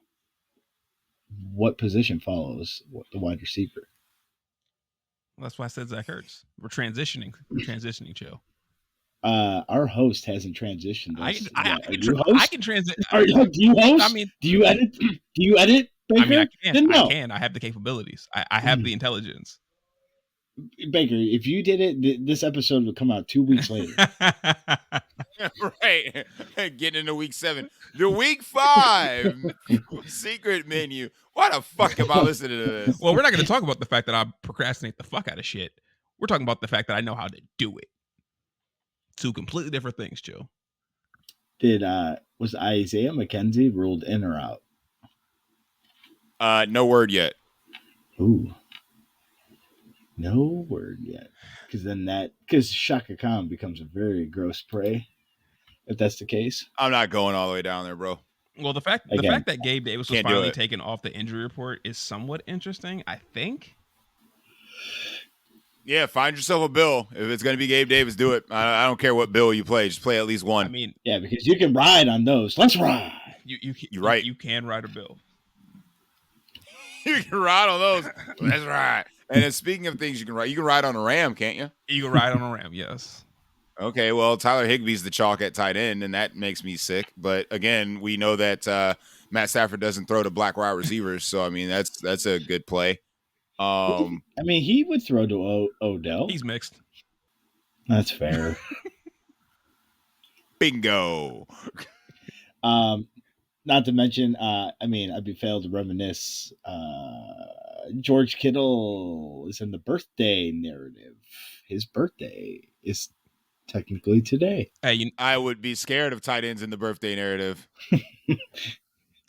what position follows the wide receiver. Well, that's why I said Zach Ertz. We're transitioning. Joe. Our host hasn't transitioned. I can transit. Do you host? I mean, do you edit? Do you edit, Baker? I mean, I can. Then no. I can. I have the capabilities. I have the intelligence. Baker, if you did it, this episode would come out 2 weeks later. Right. Getting into week 7. The week 5 secret menu. Why the fuck am I listening to this? Well, we're not going to talk about the fact that I procrastinate the fuck out of shit. We're talking about the fact that I know how to do it. Two completely different things, Joe. Was Isaiah McKenzie ruled in or out? No word yet. Ooh. No word yet. Because Shaka Khan becomes a very gross prey, if that's the case. I'm not going all the way down there, bro. Well, the fact that Gabe Davis was Can't do finally it. taken off the injury report is somewhat interesting, I think. Yeah, find yourself a bill. If it's going to be Gabe Davis, do it. I don't care what bill you play. Just play at least one. I mean, Yeah, because you can ride on those. Let's ride. you're right. You can write a bill. You can ride on those. That's right. And then speaking of things you can ride on a Ram, can't you? You can ride on a Ram, yes. Okay, well, Tyler Higbee's the chalk at tight end, and that makes me sick. But again, we know that Matt Stafford doesn't throw to black wide receivers, so I mean that's a good play. I mean, he would throw to Odell. He's mixed. That's fair. Bingo. Not to mention, I'd be failed to reminisce. George Kittle is in the birthday narrative. His birthday is technically today. Hey, I would be scared of tight ends in the birthday narrative.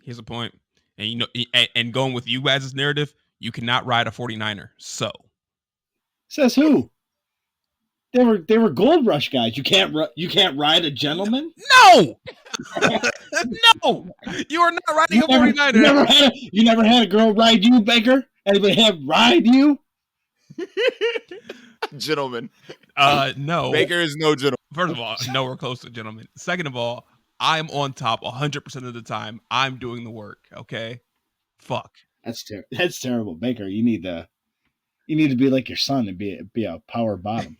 here's a point. And and going with you guys' narrative, you cannot ride a 49er. So Says who? They were Gold Rush guys. You can't ride a gentleman. no, no, you are not riding a 49er. You never had a girl ride you, Baker. Anybody have ride you? Gentlemen. No. Baker is no gentleman. First of all, nowhere close to gentlemen. Second of all, I'm on top 100% of the time. I'm doing the work. Okay. Fuck. That's terrible, Baker. You need to be like your son and be a power bottom.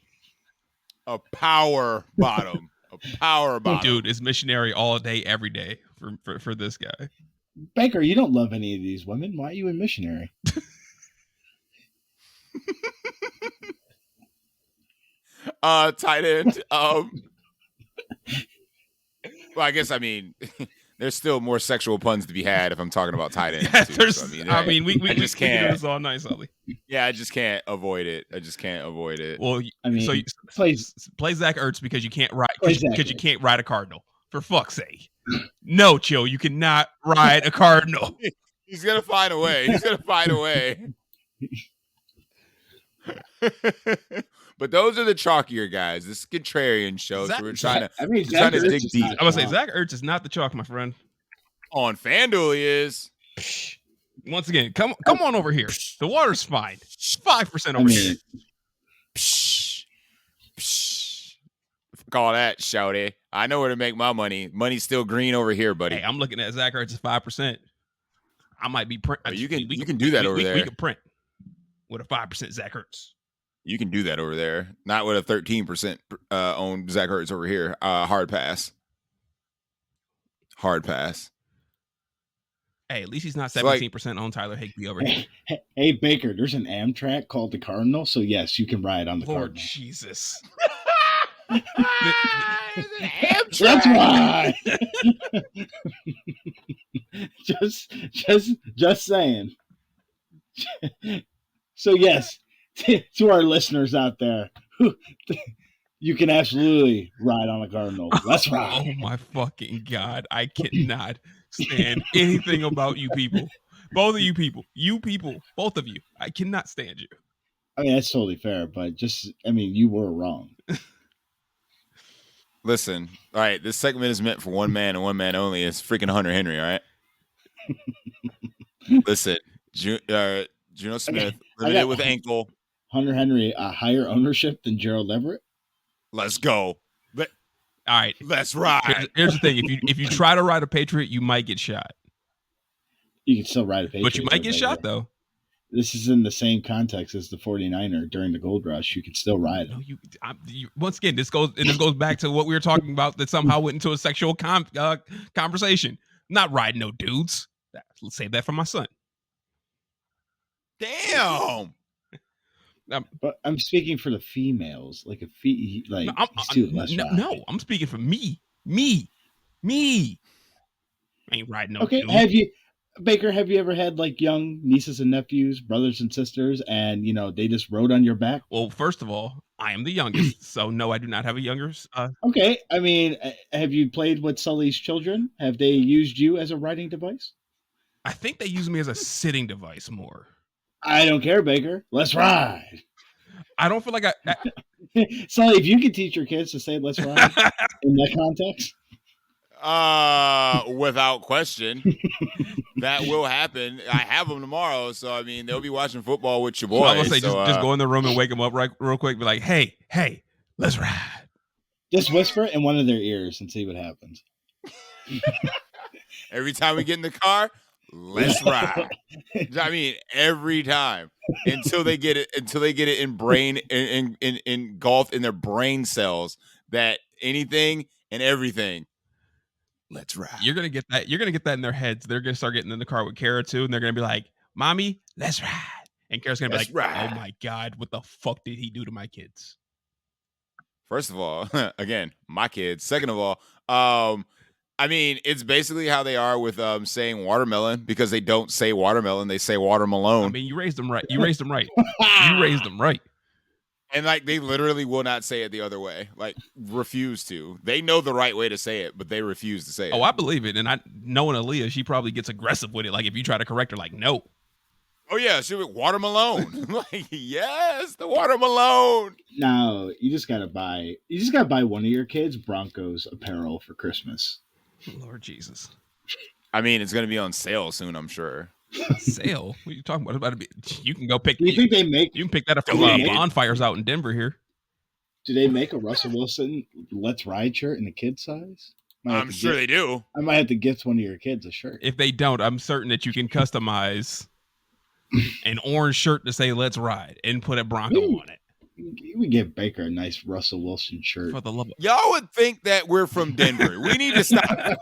A power bottom. A power bottom. Dude, it's missionary all day, every day for this guy. Baker, you don't love any of these women. Why are you a missionary? Tight end. Well, I guess there's still more sexual puns to be had if I'm talking about tight ends. Yeah, too, so, we just can can't. do this all nice, Ollie. Yeah, I just can't avoid it. Well, so play Zach Ertz because you can't ride because you can't ride a Cardinal. For fuck's sake. No, Chill, you cannot ride a Cardinal. He's gonna find a way. But those are the chalkier guys. This is contrarian show, so we're trying to dig deep. I'm gonna say Zach Ertz is not the chalk, my friend. On FanDuel, he is. Once again, come on over here. The water's fine. 5% over here. Call that, shouty. I know where to make my money. Money's still green over here, buddy. Hey, I'm looking at Zach Ertz at 5%. I might be print. You can do that over there. We can print with a 5% Zach Ertz. You can do that over there. Not with a 13% on Zach Ertz over here. Hard pass. Hey, at least he's not 17% on Tyler Higbee over here. Hey, Baker, there's an Amtrak called the Cardinal, so yes, you can ride on the Lord Cardinal. Jesus. That's right. just saying. So yes, to our listeners out there, you can absolutely ride on a Cardinal. Let's ride. Oh my fucking God. I cannot stand anything about you people. Both of you people, both of you. I cannot stand you. I mean, that's totally fair, but you were wrong. Listen, all right, this segment is meant for one man and one man only. It's freaking Hunter Henry, all right? Listen, Juno Smith, limited with ankle. Hunter Henry, a higher ownership than Gerald Everett. Let's go. All right, let's ride. Here's the thing: if you try to ride a Patriot, you might get shot. You can still ride a Patriot, but you might get shot though. This is in the same context as the 49er during the gold rush. You can still ride him. No, once again, this goes back to what we were talking about that somehow went into a sexual conversation. Not riding no dudes. Let's save that for my son. Damn. But I'm speaking for the females. Like no, I'm speaking for me. I ain't riding no Okay, dude. Baker, have you ever had like young nieces and nephews, brothers and sisters, and they just rode on your back? Well, first of all, I am the youngest, so no, I do not have a younger. Okay, I mean, have you played with Sully's children? Have they used you as a riding device? I think they use me as a sitting device more. I don't care, Baker. Let's ride. I don't feel like Sully, if you could teach your kids to say "let's ride" in that context. Without question, that will happen. I have them tomorrow, so I mean they'll be watching football with your boy. I was gonna say just go in the room and wake them up real quick. Be like, hey, let's ride. Just whisper in one of their ears and see what happens. Every time we get in the car, let's ride. I mean, every time until they get it in brain in engulfed in their brain cells that anything and everything. Let's ride. You're gonna get that. You're gonna get that in their heads. They're gonna start getting in the car with Kara too, and they're gonna be like, "Mommy, let's ride." And Kara's gonna be like, "Oh my God, what the fuck did he do to my kids?" First of all, again, my kids. Second of all, I mean, it's basically how they are with saying watermelon because they don't say watermelon, they say watermelon. I mean, you raised them right. You raised them right. And like they literally will not say it the other way. Like refuse to. They know the right way to say it, but they refuse to say it. Oh, I believe it. And knowing Aaliyah, she probably gets aggressive with it. Like if you try to correct her, like, no. Oh yeah, she would watermelon. Like, yes, the watermelon. No, you just gotta buy one of your kids Broncos apparel for Christmas. Lord Jesus. I mean, it's gonna be on sale soon, I'm sure. Sale? What are you talking about? It's about to be. You can go pick. Do you think they make? You can pick that up from bonfires out in Denver here. Do they make a Russell Wilson "Let's Ride" shirt in the kid size? I'm sure they do. I might have to gift one of your kids a shirt. If they don't, I'm certain that you can customize an orange shirt to say "Let's Ride" and put a Bronco on it. We give Baker a nice Russell Wilson shirt. For the love of y'all would think that we're from Denver. We need to stop.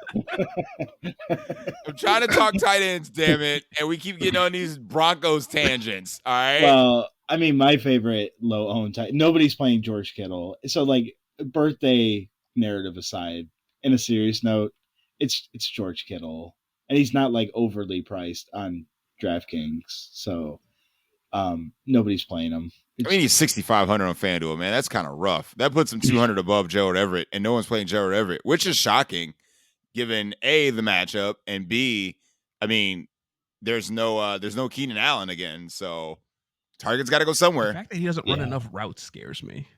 I'm trying to talk tight ends, damn it, and we keep getting on these Broncos tangents. All right. Well, I mean, my favorite low-owned tight. Nobody's playing George Kittle, so like birthday narrative aside, in a serious note, it's George Kittle, and he's not like overly priced on Draftkings, so nobody's playing him. I mean, he's 6,500 on Fanduel, man. That's kind of rough. That puts him 200 above Gerald Everett, and no one's playing Gerald Everett, which is shocking, given A, the matchup, and B, I mean, there's no Keenan Allen again, so target's got to go somewhere. The fact that he doesn't run enough routes scares me.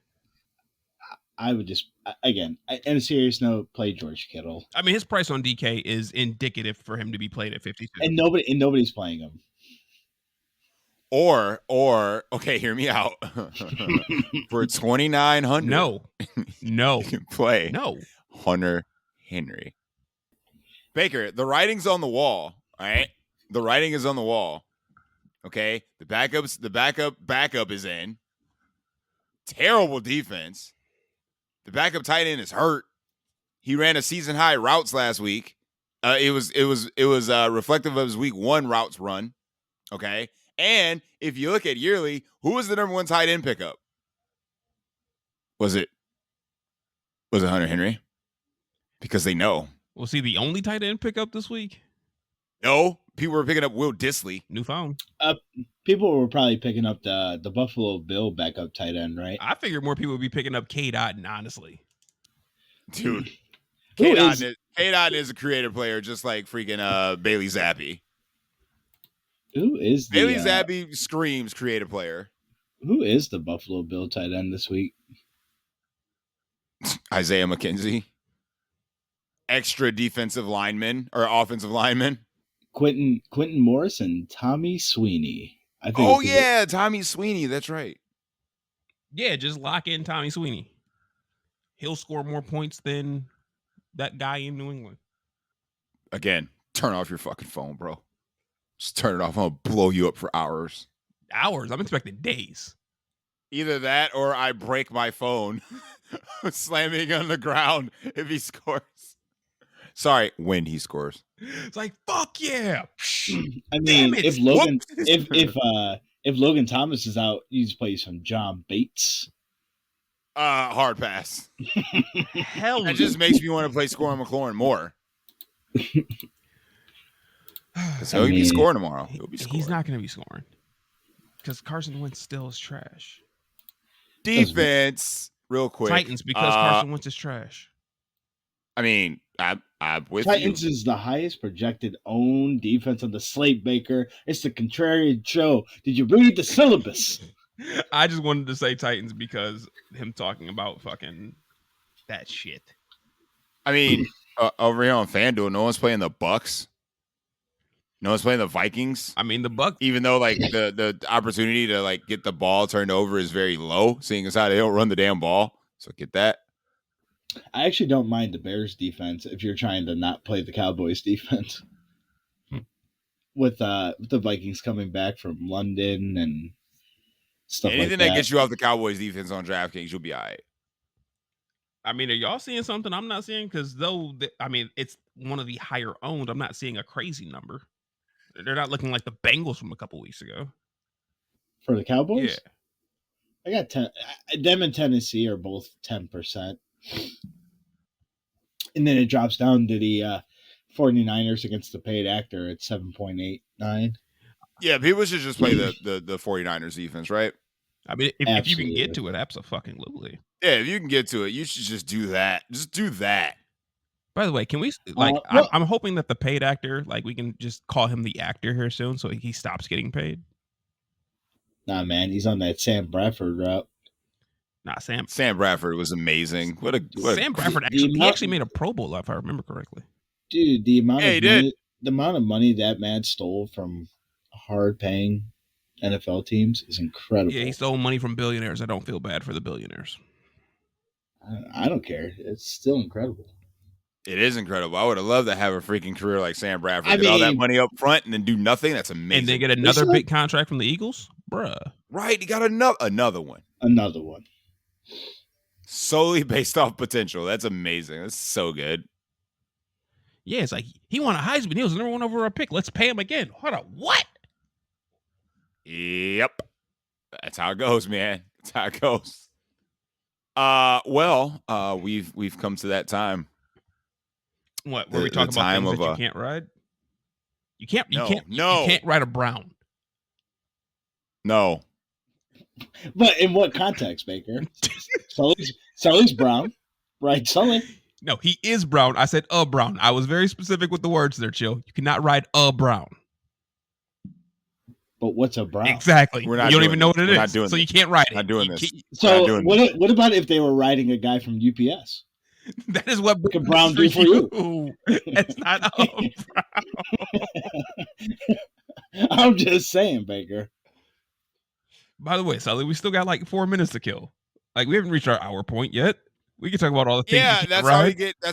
I would just, again, in a serious note, play George Kittle. I mean, his price on DK is indicative for him to be played at 52, and nobody's playing him. Or okay, hear me out. For 2,900, no, you can play no Hunter Henry. Baker, the writing's on the wall. All right, the writing is on the wall. Okay, the backup is in. Terrible defense. The backup tight end is hurt. He ran a season high routes last week. It was reflective of his week 1 routes run. Okay. And if you look at yearly, who was the number 1 tight end pickup? Was it Was it Hunter Henry? Because they know. Was he the only tight end pickup this week? No, people were picking up Will Dissly. New phone. People were probably picking up the Buffalo Bill backup tight end, right? I figured more people would be picking up K. Dot, honestly. Dude. Who K-Dot is a creative player, just like freaking Bailey Zappi. Who is the Bailey Zappi screams creative player. Who is the Buffalo Bill tight end this week? Isaiah McKenzie. Extra defensive lineman or offensive lineman. Quentin Morris and Tommy Sweeney. I think. Oh yeah, Tommy Sweeney. That's right. Yeah, just lock in Tommy Sweeney. He'll score more points than that guy in New England. Again, turn off your fucking phone, bro. Just turn it off. I'm gonna blow you up for hours. Hours? I'm expecting days. Either that or I break my phone slamming on the ground if he scores. Sorry, when he scores. It's like, fuck yeah. I mean, if Logan Thomas is out, you just play some John Bates. Hard pass. Hell, that just makes me want to play Scoring McLaurin more. He'll be scoring tomorrow. He'll be scoring. He's not going to be scoring because Carson Wentz still is trash. Defense, real quick. Titans, because Carson Wentz is trash. I mean, I'm with Titans you. is the highest projected owned defense on the slate, Baker. It's the contrarian show. Did you read the syllabus? I just wanted to say Titans because him talking about fucking that shit. I mean, over here on Fanduel, no one's playing the Bucks. No one's playing the Vikings. I mean, the Bucks, even though like the opportunity to like get the ball turned over is very low, seeing as how they don't run the damn ball. So get that. I actually don't mind the Bears defense if you're trying to not play the Cowboys defense. With the Vikings coming back from London and stuff anything like that. that gets you off the Cowboys defense on DraftKings, you'll be all right. I mean, are y'all seeing something I'm not seeing? Because it's one of the higher owned. I'm not seeing a crazy number. They're not looking like the Bengals from a couple weeks ago. For the Cowboys? Yeah. I got 10. Them and Tennessee are both 10%. And then it drops down to the 49ers against the paid actor at 7.89. Yeah, people should just play the 49ers defense, right? I mean, if you can get to it, absolutely. Yeah, if you can get to it, you should just do that. Just do that. By the way, can we I'm hoping that the paid actor, like we can just call him the actor here soon so he stops getting paid. Nah, man, he's on that Sam Bradford route. Nah, Sam Bradford was amazing. Sam Bradford actually made a Pro Bowl, if I remember correctly. Dude, the amount of money that man stole from hard-paying NFL teams is incredible. Yeah, he stole money from billionaires. I don't feel bad for the billionaires. I don't care. It's still incredible. It is incredible. I would have loved to have a freaking career like Sam Bradford. Get all that money up front and then do nothing. That's amazing. And then get another big contract from the Eagles? Bruh. Right. He got another one. Another one. Solely based off potential. That's amazing. That's so good. Yeah, it's like he won a Heisman. He was the number one overall pick. Let's pay him again. Hold on. What? Yep. That's how it goes, man. That's how it goes. We've come to that time. What? Were we talking about things that you can't ride? You can't ride a Brown. No. But in what context, Baker? Sully's Brown, right? Sully. No, he is Brown. I said a Brown. I was very specific with the words there, Chill. You cannot ride a Brown. But what's a Brown? Exactly. You don't even know what it is. So you can't ride it. Not doing this. So what about if they were riding a guy from UPS? That is what a Brown do for you. It's not a Brown. I'm just saying, Baker. By the way, Sully, we still got like 4 minutes to kill. Like we haven't reached our hour point yet. We can talk about all the things. Yeah, that's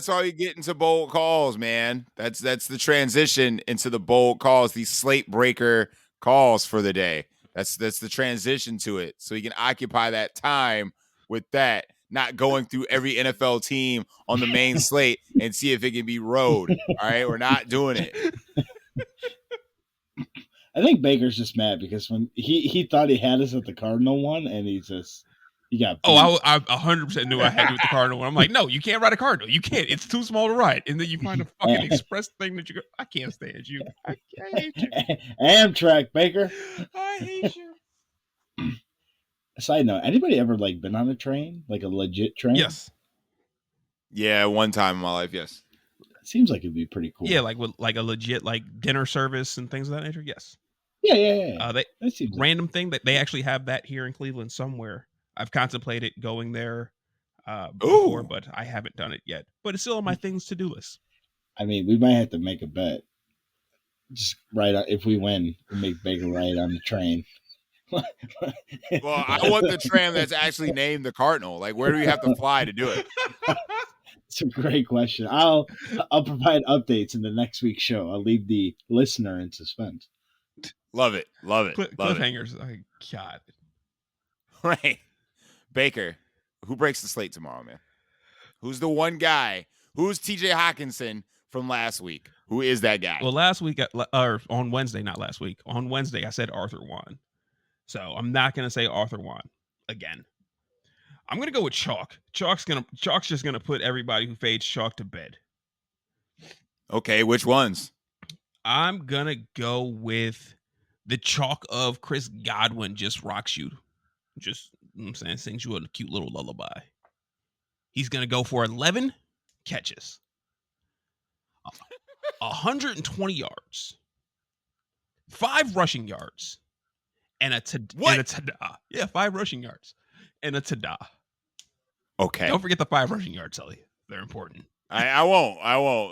how you get into bold calls, man. That's the transition into the bold calls, these slate breaker calls for the day. That's the transition to it. So you can occupy that time with that, not going through every NFL team on the main slate and see if it can be rode. All right, we're not doing it. I think Baker's just mad because when he thought he had us at the Cardinal one, and he's just You got Oh, I 100% knew I had to with the Cardinal. I'm like, no, you can't ride a Cardinal. You can't. It's too small to ride. And then you find a fucking express thing that you go, I can't stand you. I hate you. Amtrak, Baker. I hate you. Side note, anybody ever like been on a train? Like a legit train? Yes. Yeah, one time in my life, yes. Seems like it'd be pretty cool. Yeah, like with like a legit like dinner service and things of that nature. Yes. Yeah. They That seems random thing that they actually have that here in Cleveland somewhere. I've contemplated going there before, but I haven't done it yet. But it's still on my things to do list. I mean, we might have to make a bet. Just if we win, we make Baker ride on the train. Well, I want the tram that's actually named the Cardinal. Like, where do we have to fly to do it? It's a great question. I'll provide updates in the next week's show. I'll leave the listener in suspense. Love it. Cliffhangers. Oh, God. Right. Baker, who breaks the slate tomorrow, man? Who's the one guy? Who's TJ Hawkinson from last week? Who is that guy? Well, last week, or on Wednesday, not last week. On Wednesday, I said Arthur Juan. So I'm not going to say Arthur Juan again. I'm going to go with Chalk. Chalk's just going to put everybody who fades Chalk to bed. Okay, which ones? I'm going to go with the Chalk of Chris Godwin just rocks you. Just, you know what I'm saying, sings you a cute little lullaby. He's going to go for 11 catches, 120 yards, 5 rushing yards, and a tada. Yeah, 5 rushing yards and a tada. Okay. Don't forget the 5 rushing yards, Sully. They're important. I won't.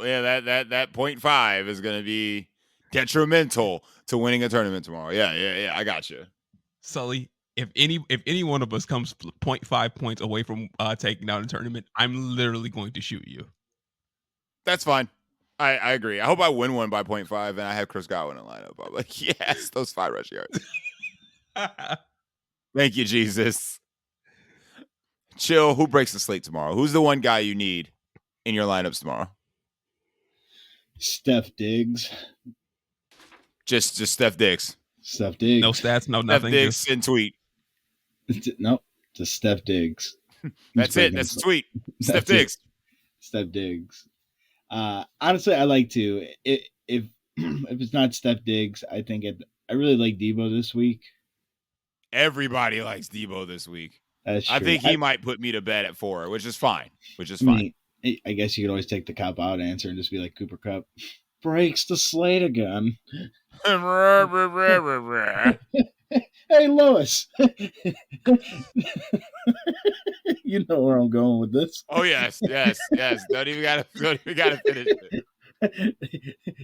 Yeah, that 0.5 is going to be detrimental to winning a tournament tomorrow. Yeah. I got you. Sully, if any one of us comes 0.5 points away from taking down a tournament, I'm literally going to shoot you. That's fine. I agree. I hope I win one by 0.5 and I have Chris Godwin in the lineup. I'm like, yes, those 5 rush yards. Thank you, Jesus. Chill. Who breaks the slate tomorrow? Who's the one guy you need in your lineups tomorrow? Steph Diggs. Just Steph Diggs. Steph Diggs. No stats, no nothing. Steph Diggs and tweet. Nope. Just Steph Diggs. That's it. That's the tweet. Steph Diggs. Steph Diggs. Honestly, I like to. If it's not Steph Diggs, I think I really like Debo this week. Everybody likes Debo this week. That's true. I think he might put me to bed at 4, which is fine. I guess you could always take the cop out answer and just be like, Cooper Kupp breaks the slate again. Hey, Lois. You know where I'm going with this. Oh, yes. Don't even gotta finish it.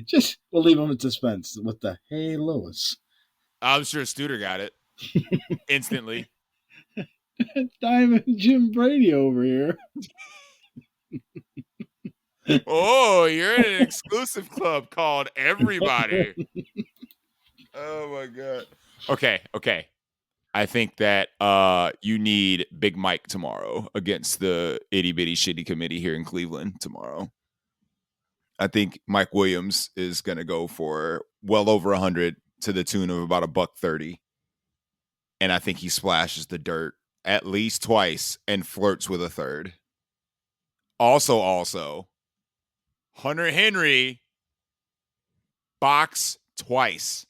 Just we'll leave him in suspense with the hey, Lois. I'm sure Studer got it instantly. Diamond Jim Brady over here. Oh, you're in an exclusive club called Everybody. Oh my God. Okay. I think that you need Big Mike tomorrow against the itty bitty shitty committee here in Cleveland tomorrow. I think Mike Williams is gonna go for well over 100 to the tune of about $130. And I think he splashes the dirt at least twice and flirts with a third. Also, Hunter Henry box twice.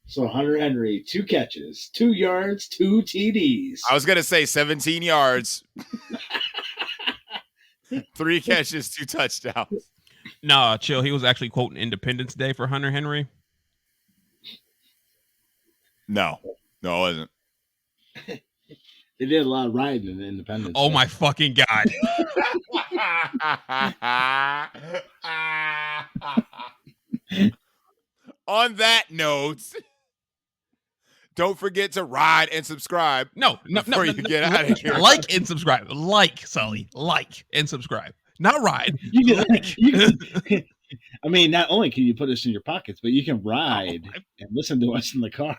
So Hunter Henry, 2 catches, 2 yards, 2 TDs. I was going to say 17 yards, 3 catches, 2 touchdowns. Nah, chill. He was actually quoting Independence Day for Hunter Henry. No, it wasn't. They did a lot of riding in Independence. Oh my fucking God. On that note, don't forget to ride and subscribe. Before you get out of here. Like and subscribe. Like, Sully. Like and subscribe. Not ride. I mean, not only can you put us in your pockets, but you can ride and listen to us in the car.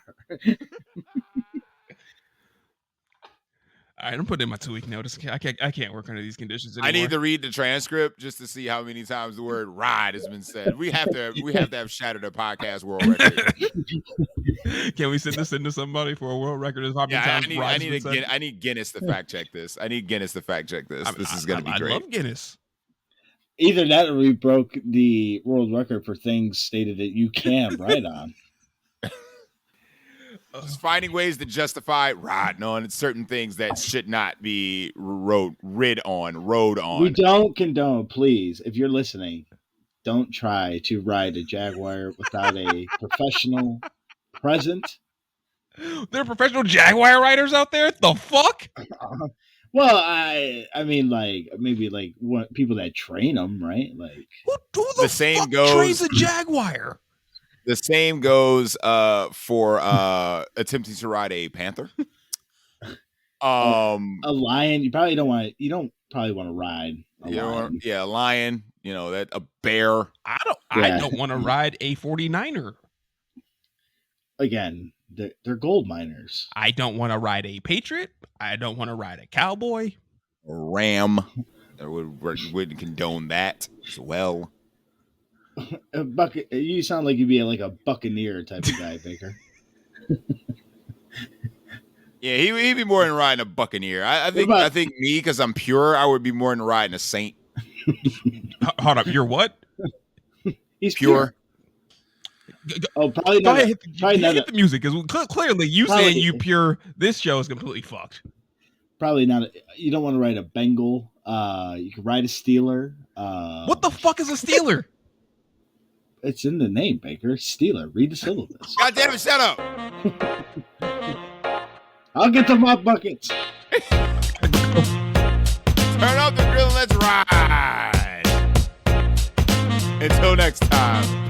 right, I'm putting in my 2-week notice. I can't work under these conditions anymore. I need to read the transcript just to see how many times the word ride has been said. We have to have shattered a podcast world record. Can we send this into somebody for a world record? How many times I need Guinness to fact check this. This is going to be great. I love Guinness. Either that or we broke the world record for things stated that you can ride on. Just finding ways to justify riding on certain things that should not be rode on. We don't condone, please, if you're listening, don't try to ride a Jaguar without a professional present. There are professional Jaguar riders out there? The fuck? Well, I mean, like, maybe, like, people that train them, right? Like, who the same fuck goes, trains a Jaguar? The same goes for attempting to ride a panther. A lion. You don't probably want to ride a lion. A lion. A bear. I don't want to ride a 49er. Again, they're gold miners. I don't want to ride a Patriot. I don't want to ride a Cowboy. A ram. I wouldn't condone that as well. You sound like you'd be like a buccaneer type of guy, Baker. Yeah, he'd be more than riding a buccaneer. I think me, because I'm pure, I would be more than riding a saint. Hold up, you're what? He's pure. Oh, probably not. Hit the music, because clearly you saying you pure. This show is completely fucked. Probably not. You don't want to ride a Bengal. You can ride a Steeler. What the fuck is a Steeler? It's in the name, Baker. Steeler. Read the syllabus. God damn it, shut up. I'll get the mop buckets. Turn up the grill and let's ride. Until next time.